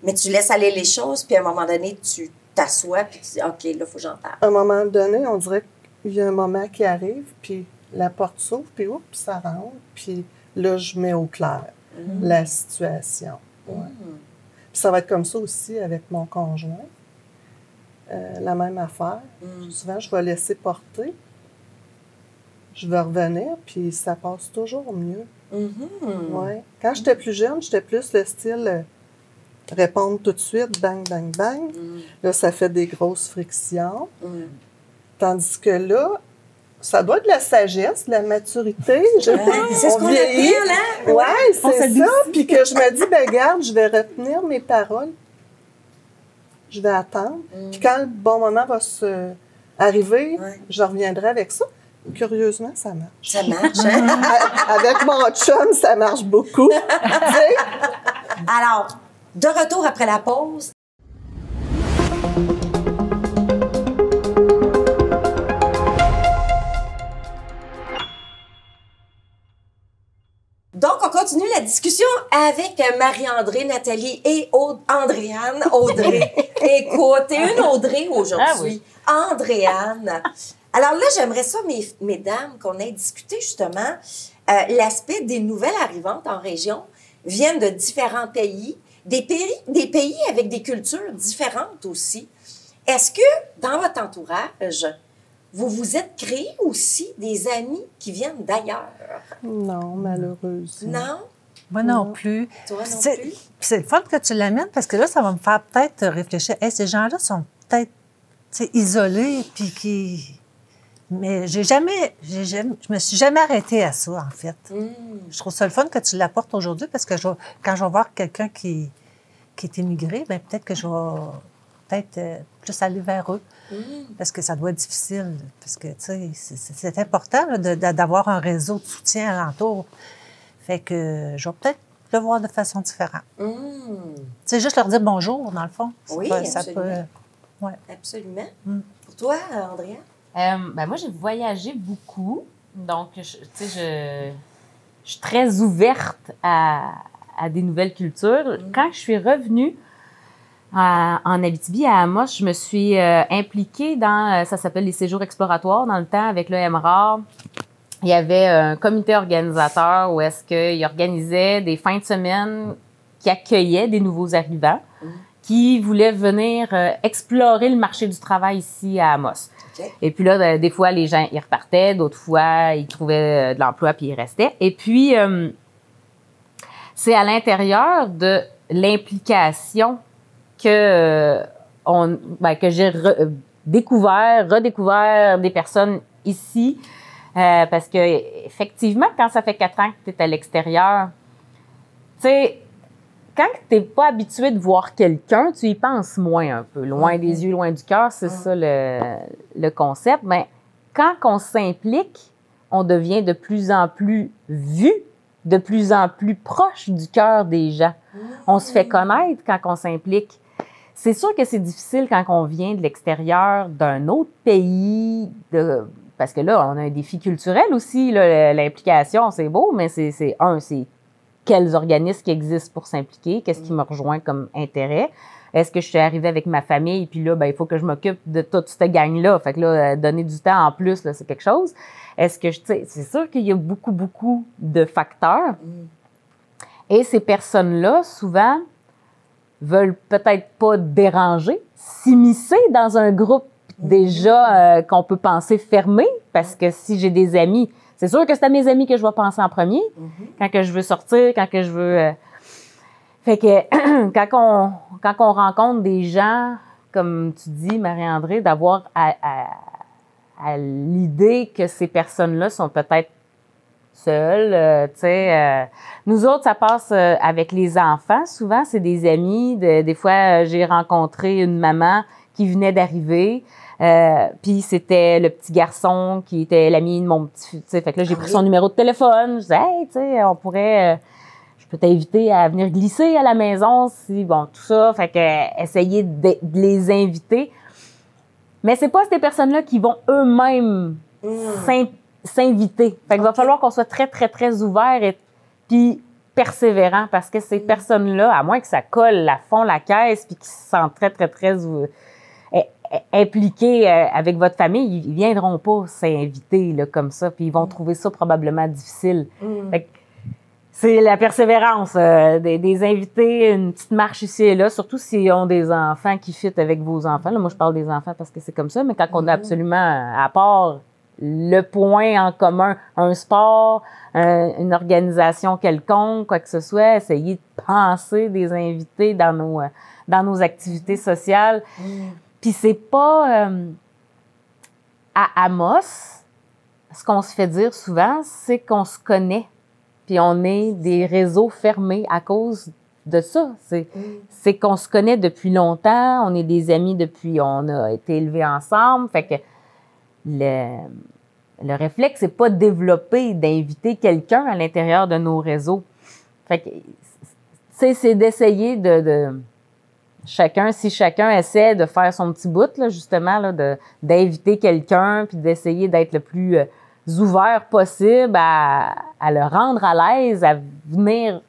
S1: Mais tu laisses aller les choses, puis à un moment donné, tu t'assois, puis tu dis « OK, là, il faut que j'en parle. »
S4: À un moment donné, on dirait qu'il y a un moment qui arrive, puis la porte s'ouvre, puis oups, ça rentre, puis là, je mets au clair la situation. Ouais. Puis ça va être comme ça aussi avec mon conjoint. La même affaire. Souvent, je vais laisser porter. Je vais revenir, puis ça passe toujours mieux. Ouais. Quand j'étais plus jeune, j'étais plus le style répondre tout de suite, bang, bang, bang. Là, ça fait des grosses frictions. Tandis que là, ça doit être de la sagesse, de la maturité.
S1: C'est ce qu'on appelle, hein?
S4: Oui, c'est ça. Puis que je me dis, ben garde, je vais retenir mes paroles. Je vais attendre. Puis quand le bon moment va arriver, je reviendrai avec ça. Curieusement, ça marche.
S1: Ça marche, hein?
S4: Avec mon chum, ça marche beaucoup. Tu sais?
S1: Alors, de retour après la pause. Donc, on continue la discussion avec Marie-André, Nathalie et Andréane. Audrey. Écoute, t'es une Audrey aujourd'hui. Ah oui. Andréane. Alors là, j'aimerais ça, mesdames, qu'on ait discuté justement l'aspect des nouvelles arrivantes en région viennent de différents pays, des pays avec des cultures différentes aussi. Est-ce que, dans votre entourage, vous vous êtes créé aussi des amis qui viennent d'ailleurs.
S4: Non, malheureusement.
S1: Non?
S3: Moi non plus.
S1: Toi non
S3: C'est-
S1: plus?
S3: Puis c'est le fun que tu l'amènes parce que là, ça va me faire peut-être réfléchir. Hey, ces gens-là sont peut-être isolés, puis qui. Mais je me suis jamais arrêtée à ça, en fait. Je trouve ça le fun que tu l'apportes aujourd'hui parce que quand je vais voir quelqu'un qui est immigré, bien, peut-être que je vais plus aller vers eux. Parce que ça doit être difficile. Parce que, tu sais, c'est important là, d'avoir un réseau de soutien alentour. Fait que je vais peut-être le voir de façon différente. C'est juste leur dire bonjour, dans le fond.
S1: Oui,
S3: ça peut. Ouais.
S1: Absolument. Pour toi, Andrea?
S2: Ben moi, j'ai voyagé beaucoup. Donc, je suis très ouverte à des nouvelles cultures. Quand je suis revenue en Abitibi, à Amos, je me suis impliquée dans, ça s'appelle les séjours exploratoires, dans le temps, avec le MRAR. Il y avait un comité organisateur où est-ce qu'il organisait des fins de semaine qui accueillaient des nouveaux arrivants qui voulaient venir explorer le marché du travail ici à Amos.
S1: Okay.
S2: Et puis là, des fois, les gens, ils repartaient, d'autres fois, ils trouvaient de l'emploi puis ils restaient. Et puis, c'est à l'intérieur de l'implication que j'ai redécouvert des personnes ici. Parce que effectivement, quand ça fait 4 ans que tu es à l'extérieur, tu sais, quand tu n'es pas habitué de voir quelqu'un, tu y penses moins un peu. Loin des yeux, loin du cœur, c'est ça le concept. Mais quand on s'implique, on devient de plus en plus vu, de plus en plus proche du cœur des gens. On se fait connaître quand on s'implique. C'est sûr que c'est difficile quand on vient de l'extérieur d'un autre pays, parce que là, on a un défi culturel aussi. L'implication, c'est beau, mais c'est quels organismes qui existent pour s'impliquer, qu'est-ce qui me rejoint comme intérêt. Est-ce que je suis arrivée avec ma famille, puis là, il faut que je m'occupe de toute cette gang-là. Fait que là, donner du temps en plus, là, c'est quelque chose. Est-ce que, c'est sûr qu'il y a beaucoup, beaucoup de facteurs. Et ces personnes-là, souvent, veulent peut-être pas déranger, s'immiscer dans un groupe déjà qu'on peut penser fermé, parce que si j'ai des amis, c'est sûr que c'est à mes amis que je vais penser en premier, quand que je veux sortir, quand que je veux... Fait que quand on rencontre des gens, comme tu dis, Marie-André, d'avoir à l'idée que ces personnes-là sont peut-être seules, tu sais. Nous autres, ça passe avec les enfants. Souvent, c'est des amis. Des fois, j'ai rencontré une maman qui venait d'arriver. Puis c'était le petit garçon qui était l'ami de mon petit... Tu sais, fait que là, j'ai pris son numéro de téléphone. Je disais, hey, tu sais, on pourrait... je peux t'inviter à venir glisser à la maison, si... Bon, tout ça. Fait que essayer de les inviter. Mais c'est pas ces personnes-là qui vont eux-mêmes s'inviter. Fait qu'il va falloir qu'on soit très, très, très ouvert et puis persévérant, parce que ces personnes-là, à moins que ça colle à fond la caisse puis qu'ils se sentent très, très, très impliqués avec votre famille, ils viendront pas s'inviter là, comme ça, puis ils vont trouver ça probablement difficile. Fait que c'est la persévérance, des invités, une petite marche ici et là, surtout s'ils ont des enfants qui fitent avec vos enfants. Là, moi, je parle des enfants parce que c'est comme ça, mais quand on a absolument, à part le point en commun, un sport, une organisation quelconque, quoi que ce soit, essayer de penser des invités dans nos activités sociales. Puis c'est pas... à Amos, ce qu'on se fait dire souvent, c'est qu'on se connaît. Puis on est des réseaux fermés à cause de ça. C'est qu'on se connaît depuis longtemps, on est des amis depuis... On a été élevés ensemble. Fait que le réflexe, c'est pas développer, d'inviter quelqu'un à l'intérieur de nos réseaux. Fait que c'est d'essayer si chacun essaie de faire son petit bout, là, justement, là, d'inviter quelqu'un, puis d'essayer d'être le plus ouvert possible à le rendre à l'aise, à venir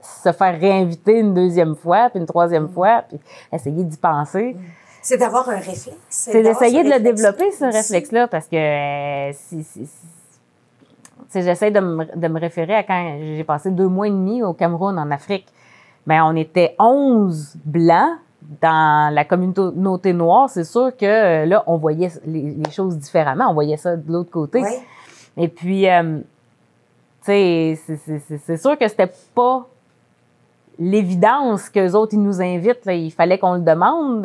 S2: se faire réinviter une deuxième fois, puis une troisième fois, puis essayer d'y penser.
S1: C'est d'avoir un réflexe.
S2: C'est d'essayer de le développer, ce réflexe-là, parce que j'essaie de me référer à quand j'ai passé 2 mois et demi au Cameroun, en Afrique. Bien, on était 11 Blancs dans la communauté noire, c'est sûr que là, on voyait les choses différemment. On voyait ça de l'autre côté.
S1: Oui.
S2: Et puis, tu sais, c'est sûr que c'était pas l'évidence qu'eux autres, ils nous invitent. Là. Il fallait qu'on le demande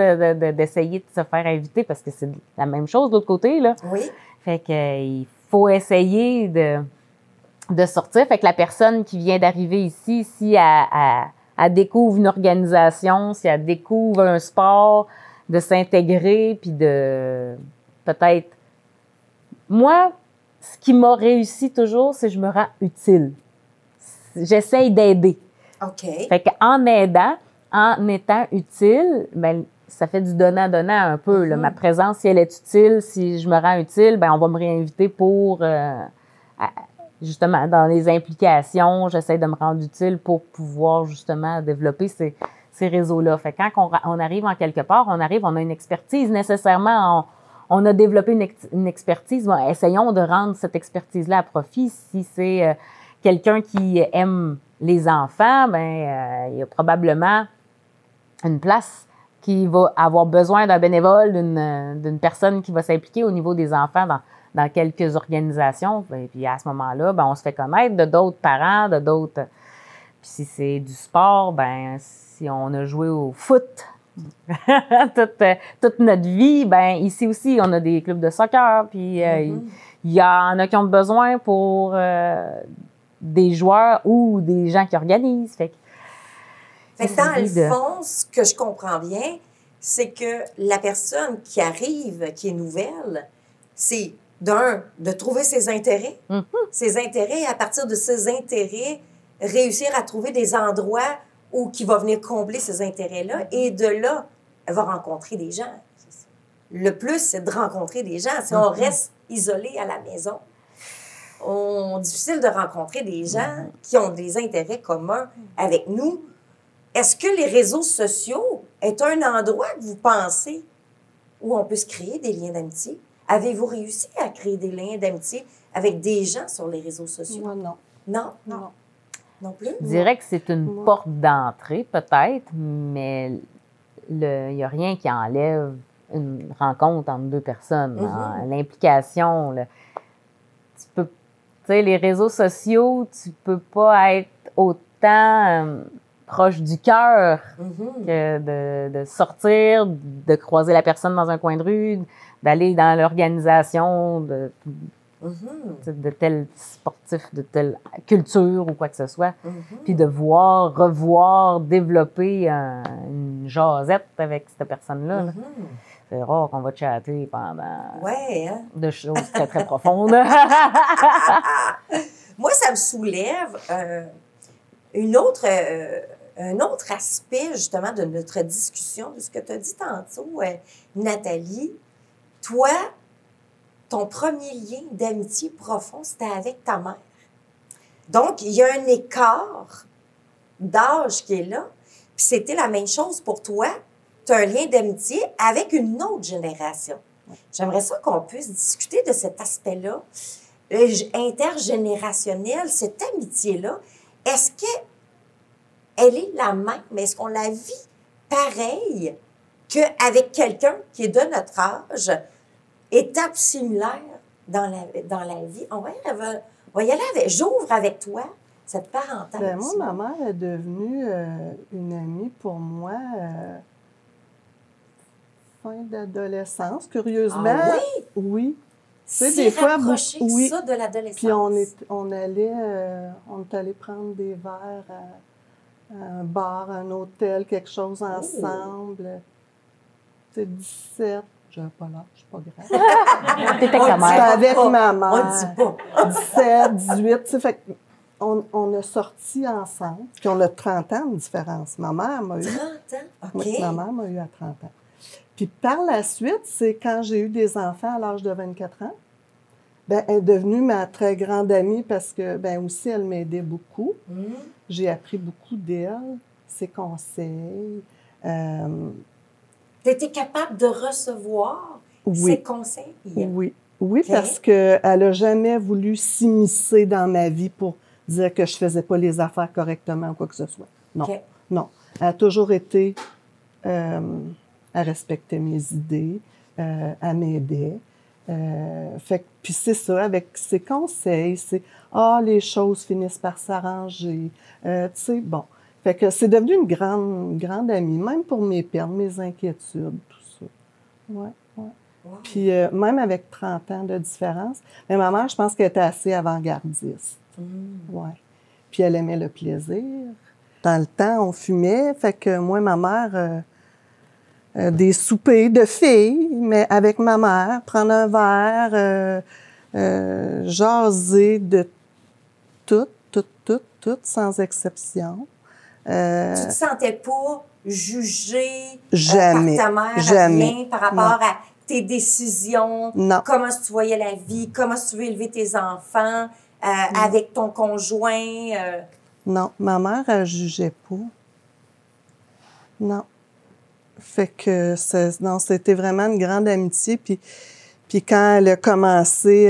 S2: d'essayer de se faire inviter parce que c'est la même chose de l'autre côté, là.
S1: Oui.
S2: Fait que il faut essayer de sortir. Fait que la personne qui vient d'arriver ici, si elle découvre une organisation, si elle découvre un sport, de s'intégrer, puis de peut-être... Moi, ce qui m'a réussi toujours, c'est que je me rends utile. J'essaye d'aider.
S1: OK.
S2: Fait qu'en aidant, en étant utile, ben ça fait du donnant-donnant un peu. Là. Ma présence, si elle est utile, si je me rends utile, ben on va me réinviter pour... justement, dans les implications, j'essaie de me rendre utile pour pouvoir justement développer ces réseaux-là. Fait que quand on arrive en quelque part, on a une expertise nécessairement, on a développé une expertise. Bon, essayons de rendre cette expertise-là à profit. Si c'est quelqu'un qui aime les enfants, ben il y a probablement une place qui va avoir besoin d'un bénévole, d'une personne qui va s'impliquer au niveau des enfants dans quelques organisations. Et puis à ce moment-là, ben on se fait connaître de d'autres parents, de d'autres. Puis si c'est du sport, ben si on a joué au foot toute notre vie, ben ici aussi on a des clubs de soccer. Puis il y en a qui ont besoin pour des joueurs ou des gens qui organisent. Fait
S1: que dans le fond, ce que je comprends bien, c'est que la personne qui arrive, qui est nouvelle, c'est de trouver ses intérêts. Ses intérêts, et à partir de ses intérêts, réussir à trouver des endroits où qui va venir combler ces intérêts-là. Et de là, elle va rencontrer des gens. Le plus, c'est de rencontrer des gens. Si on reste isolé à la maison, difficile de rencontrer des gens qui ont des intérêts communs avec nous. Est-ce que les réseaux sociaux est un endroit que vous pensez où on peut se créer des liens d'amitié? Avez-vous réussi à créer des liens d'amitié avec des gens sur les réseaux sociaux?
S4: Moi, non.
S1: Non?
S4: Non.
S1: Non plus?
S2: Je dirais que c'est une porte d'entrée, peut-être, mais il n'y a rien qui enlève une rencontre entre deux personnes. Hein. L'implication, tu sais, les réseaux sociaux, tu peux pas être autant proche du cœur que de sortir, de croiser la personne dans un coin de rue, d'aller dans l'organisation de tel sportif, de telle culture ou quoi que ce soit, puis de revoir, développer une jasette avec cette personne-là. Là. C'est rare qu'on va chatter pendant de choses très, très profondes.
S1: Moi, ça me soulève un autre aspect, justement, de notre discussion, de ce que tu as dit tantôt, Nathalie. Toi, ton premier lien d'amitié profond, c'était avec ta mère. Donc, il y a un écart d'âge qui est là. Puis c'était la même chose pour toi. Tu as un lien d'amitié avec une autre génération. J'aimerais ça qu'on puisse discuter de cet aspect-là, intergénérationnel, cette amitié-là. Est-ce qu'elle est la même? Mais est-ce qu'on la vit pareil qu'avec quelqu'un qui est de notre âge? Étape similaire dans la vie. On va y aller avec... J'ouvre avec toi cette parenthèse.
S4: Ben, moi, ma mère est devenue une amie pour moi fin d'adolescence, curieusement.
S1: Ah oui?
S4: Oui.
S1: C'est
S4: des fois,
S1: rapproché ça de l'adolescence.
S4: Puis on est allé prendre des verres à un bar, un hôtel, quelque chose ensemble. C'est 17. Je n'avais pas l'âge, pas grave.
S2: T'étais avec ta mère.
S4: Avec ma mère.
S1: On ne dit pas.
S4: 17, 18. Tu sais, fait on a sorti ensemble. Puis on a 30 ans de différence. Ma mère m'a eu...
S1: 30 ans? OK.
S4: Oui, ma mère m'a eu à 30 ans. Puis par la suite, c'est quand j'ai eu des enfants à l'âge de 24 ans, ben, elle est devenue ma très grande amie parce que, ben aussi, elle m'aidait beaucoup. J'ai appris beaucoup d'elle, ses conseils.
S1: Tu étais capable de recevoir ses conseils?
S4: Oui. Oui, parce qu'elle n'a jamais voulu s'immiscer dans ma vie pour dire que je ne faisais pas les affaires correctement ou quoi que ce soit. Non, non. Elle a toujours été Elle respectait mes idées, elle m'aidait. Puis c'est ça, avec ses conseils, c'est « Ah, les choses finissent par s'arranger. » Tu sais, bon. Fait que c'est devenu une grande amie, même pour mes peines, mes inquiétudes, tout ça. Ouais, ouais.
S1: Wow.
S4: Puis même avec 30 ans de différence, mais ma mère, je pense qu'elle était assez avant-gardiste. Ouais. Puis elle aimait le plaisir. Dans le temps, on fumait, fait que moi, ma mère, des soupers de filles, mais avec ma mère, prendre un verre, jaser de tout, sans exception.
S1: Tu te sentais pas jugée
S4: Jamais,
S1: par ta mère,
S4: jamais.
S1: rien, par rapport à tes décisions,
S4: Non.
S1: comment est-ce que tu voyais la vie, comment est-ce que tu veux élever tes enfants, avec ton conjoint.
S4: Non, ma mère, elle jugeait pas. Non. Fait que, non, c'était vraiment une grande amitié. Puis quand elle a commencé,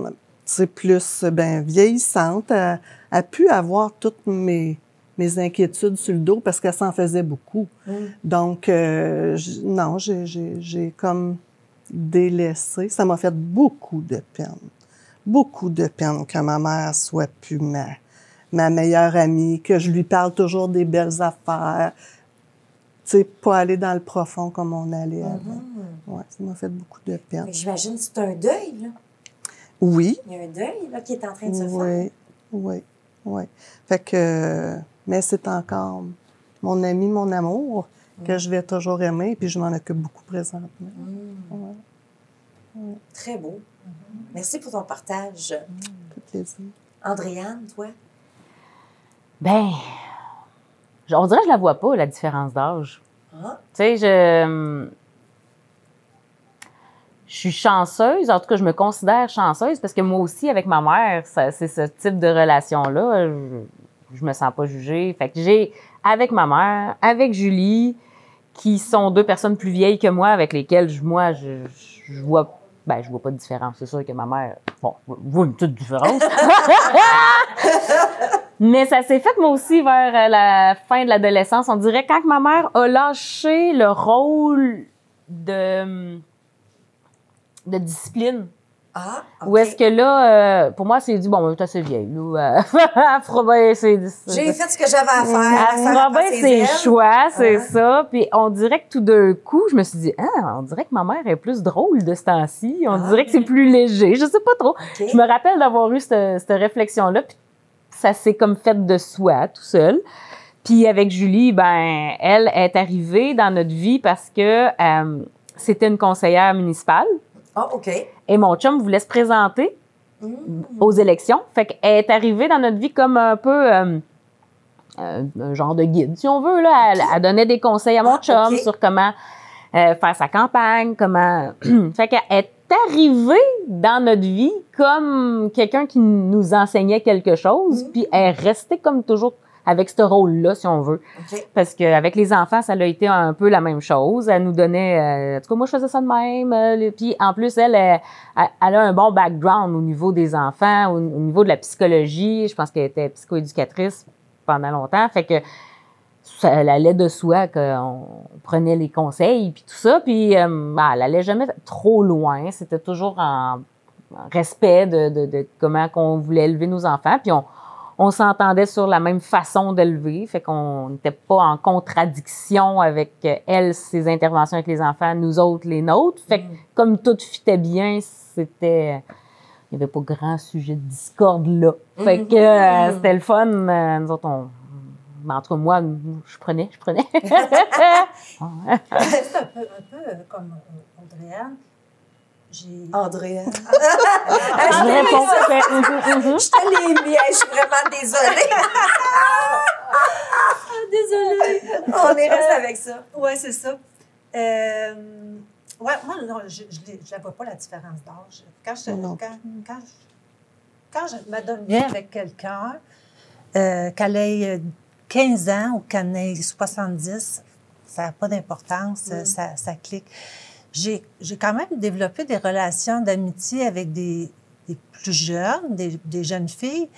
S4: tu sais, plus, vieillissante, elle a pu avoir toutes mes inquiétudes sur le dos parce qu'elle s'en faisait beaucoup. Donc, non, j'ai comme délaissé. Ça m'a fait beaucoup de peine. Beaucoup de peine que ma mère soit plus ma meilleure amie, que je lui parle toujours des belles affaires. Tu sais, pas aller dans le profond comme on allait avant. Ouais, ça m'a fait beaucoup de peine.
S1: Mais j'imagine que c'est un deuil, là.
S4: Oui.
S1: Il y a un deuil, là, qui est en train de se
S4: Oui,
S1: faire.
S4: oui. Fait que, mais c'est encore mon ami, mon amour, que je vais toujours aimer, puis je m'en occupe beaucoup présentement. Ouais.
S1: Très beau. Merci pour ton partage.
S4: Tout plaisir.
S1: Andréane, toi?
S2: Ben, on dirait que je la vois pas, la différence d'âge.
S1: Ah.
S2: Tu sais, je suis chanceuse, en tout cas, je me considère chanceuse parce que moi aussi, avec ma mère, c'est ce type de relation-là. Je me sens pas jugée. Fait que j'ai, avec ma mère, avec Julie, qui sont deux personnes plus vieilles que moi, avec lesquelles je vois pas de différence. C'est sûr que ma mère, bon, je vois une petite différence. Mais ça s'est fait, moi aussi, vers la fin de l'adolescence. On dirait quand ma mère a lâché le rôle de discipline.
S1: Ah, OK.
S2: Où est-ce que là, pour moi, c'est dit, bon, t'es assez vieille, là. Elle fera bien
S1: J'ai fait ce que j'avais à faire.
S2: Elle fera bien ses choix, c'est ça. Puis on dirait que tout d'un coup, je me suis dit, on dirait que ma mère est plus drôle de ce temps-ci. On dirait que c'est plus léger. Je sais pas trop.
S1: OK.
S2: Je me rappelle d'avoir eu cette réflexion-là. Puis ça s'est comme fait de soi, tout seul. Puis avec Julie, ben, elle est arrivée dans notre vie parce que c'était une conseillère municipale.
S1: Ah, OK.
S2: Et mon chum voulait se présenter aux élections. Fait qu'elle est arrivée dans notre vie comme un peu un genre de guide, si on veut. Là. Elle donnait des conseils à mon chum sur comment faire sa campagne, comment... Fait qu'elle est arrivée dans notre vie comme quelqu'un qui nous enseignait quelque chose, puis elle est restée comme toujours avec ce rôle-là, si on veut.
S1: OK.
S2: Parce qu'avec les enfants, ça a été un peu la même chose. Elle nous donnait... en tout cas, moi, je faisais ça de même. Puis, en plus, elle a un bon background au niveau des enfants, au niveau de la psychologie. Je pense qu'elle était psychoéducatrice pendant longtemps. Fait que ça allait de soi qu'on prenait les conseils, puis tout ça. Puis, elle allait jamais trop loin. C'était toujours en respect de comment qu'on voulait élever nos enfants. Puis, on s'entendait sur la même façon d'élever, fait qu'on n'était pas en contradiction avec elle, ses interventions avec les enfants, nous autres, les nôtres. Fait que comme tout fitait bien, il n'y avait pas grand sujet de discorde là. Fait que c'était le fun. Nous autres, en tout cas, moi, je prenais.
S3: C'est un peu comme Andréane.
S1: Andréane.
S2: Je réponds.
S1: Je te l'ai mis, je suis vraiment désolée.
S3: Désolée.
S1: On est resté avec ça.
S3: Oui, c'est ça. Ouais, moi, non, je ne vois pas la différence d'âge. Quand je me donne bien avec quelqu'un, qu'elle ait 15 ans ou qu'elle ait 70, ça n'a pas d'importance, ça clique. J'ai quand même développé des relations d'amitié avec des plus jeunes, des jeunes filles,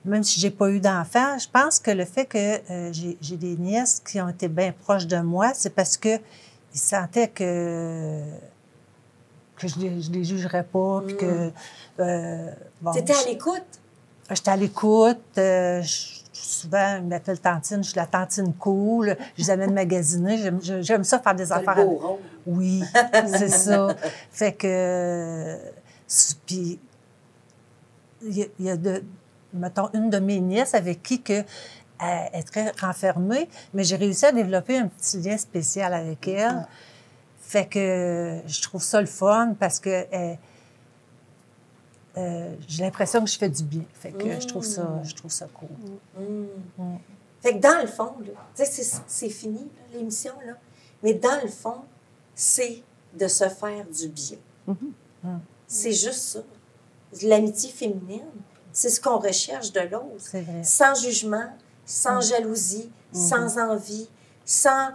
S3: même si j'ai pas eu d'enfants, je pense que le fait que j'ai des nièces qui ont été bien proches de moi, c'est parce que ils sentaient que je les jugerais pas, puis que... bon,
S1: T'étais à l'écoute?
S3: J'étais à l'écoute. Souvent, ils m'appellent tantine. Je suis la tantine cool. Je les amène magasiner. J'aime ça faire des
S1: T'as
S3: affaires.
S1: le beau rôle.
S3: Oui, c'est ça. Fait que... Puis, il y a mettons, une de mes nièces avec qui que, elle est très renfermée, mais j'ai réussi à développer un petit lien spécial avec elle. Fait que je trouve ça le fun parce que j'ai l'impression que je fais du bien. Fait que je trouve ça cool.
S1: Fait que dans le fond, là, tu sais, c'est fini, là, l'émission, là, mais dans le fond, c'est de se faire du bien. C'est juste ça. L'amitié féminine, c'est ce qu'on recherche de l'autre.
S3: C'est vrai.
S1: Sans jugement, sans jalousie, sans envie, sans...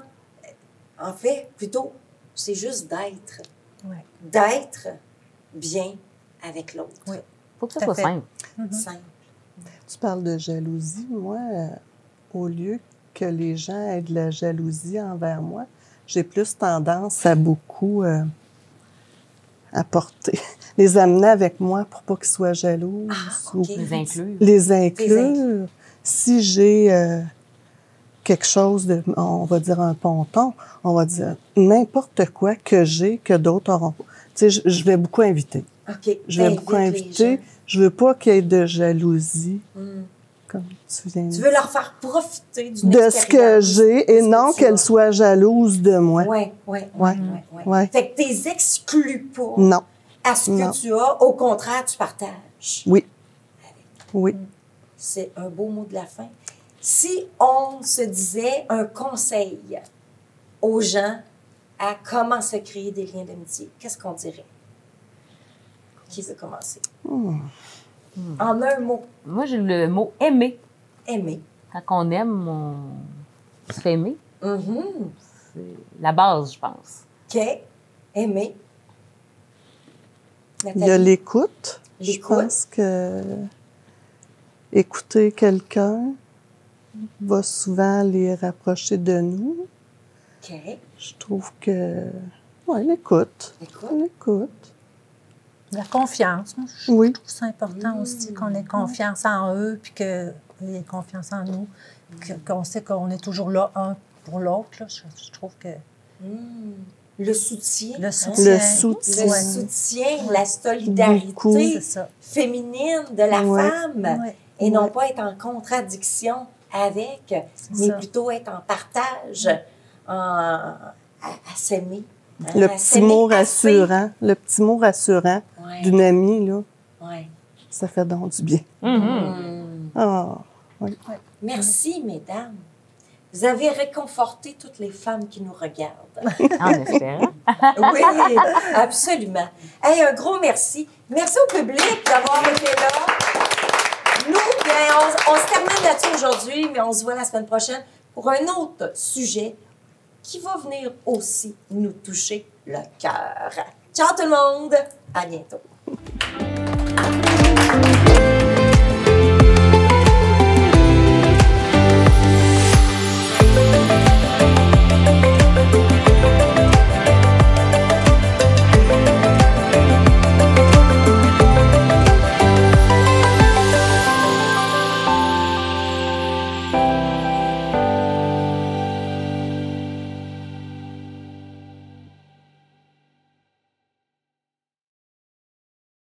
S1: En fait, plutôt, c'est juste d'être.
S3: Ouais.
S1: D'être bien avec l'autre.
S3: Oui.
S2: Faut que ça
S3: Tout à
S2: soit
S3: fait.
S2: simple.
S1: Simple.
S4: Tu parles de jalousie. Moi, au lieu que les gens aient de la jalousie envers moi, j'ai plus tendance à beaucoup apporter, les amener avec moi pour pas qu'ils soient jaloux.
S1: Ah,
S4: ou
S1: OK.
S2: Les inclure.
S4: les inclure. Si j'ai quelque chose de, on va dire un ponton, on va dire n'importe quoi que j'ai que d'autres auront pas. Tu sais, je vais beaucoup inviter.
S1: OK.
S4: Je vais beaucoup inviter. Je veux pas qu'il y ait de jalousie, comme tu viens de
S1: Tu
S4: dire.
S1: veux leur faire profiter d'une
S4: De ce que j'ai et non qu'elles soient jalouses de moi.
S1: Oui.
S4: Ouais.
S1: Fait que tu les exclus pas
S4: Non.
S1: à ce que
S4: Non.
S1: tu as. Au contraire, tu partages.
S4: Oui. Oui.
S1: C'est un beau mot de la fin. Si on se disait un conseil aux gens à comment se créer des liens d'amitié, qu'est-ce qu'on dirait? Qui veut commencer? En un mot,
S2: Moi, j'ai le mot aimer.
S1: aimer.
S2: Quand on aime, on se fait aimer.
S1: Mhm.
S2: C'est la base, je pense.
S1: OK. Aimer.
S4: Il y a l'écoute. Je
S1: L'écoute.
S4: pense que écouter quelqu'un va souvent les rapprocher de nous.
S1: OK.
S4: Je trouve que... Oui, l'écoute.
S1: L'écoute.
S4: L'écoute.
S3: La confiance. Moi, je
S4: Oui.
S3: trouve ça important aussi qu'on ait confiance en eux, puis qu'eux aient confiance en nous, qu'on sait qu'on est toujours là un pour l'autre. Là. Je trouve que
S1: Le soutien.
S3: le
S1: hein?
S3: soutien.
S4: Le soutien.
S1: Le
S3: Ouais.
S1: soutien, la solidarité
S4: Beaucoup.
S3: C'est ça.
S1: féminine de la
S4: Ouais.
S1: femme.
S3: Ouais.
S1: Et non pas être en contradiction avec, mais
S3: ça.
S1: plutôt être en partage, à s'aimer. hein,
S4: Le
S1: à
S4: petit
S1: s'aimer
S4: mot
S1: assez.
S4: rassurant. Le petit mot rassurant
S1: Ouais.
S4: d'une amie, là,
S1: Ouais.
S4: ça fait donc du bien. Ah, oui.
S1: Merci, mesdames. Vous avez réconforté toutes les femmes qui nous regardent.
S2: En espérant.
S1: Oui, absolument. Hey, un gros merci. Merci au public d'avoir été là. Nous, bien, on se termine là-dessus aujourd'hui, mais on se voit la semaine prochaine pour un autre sujet qui va venir aussi nous toucher le cœur. Ciao tout le monde, à bientôt.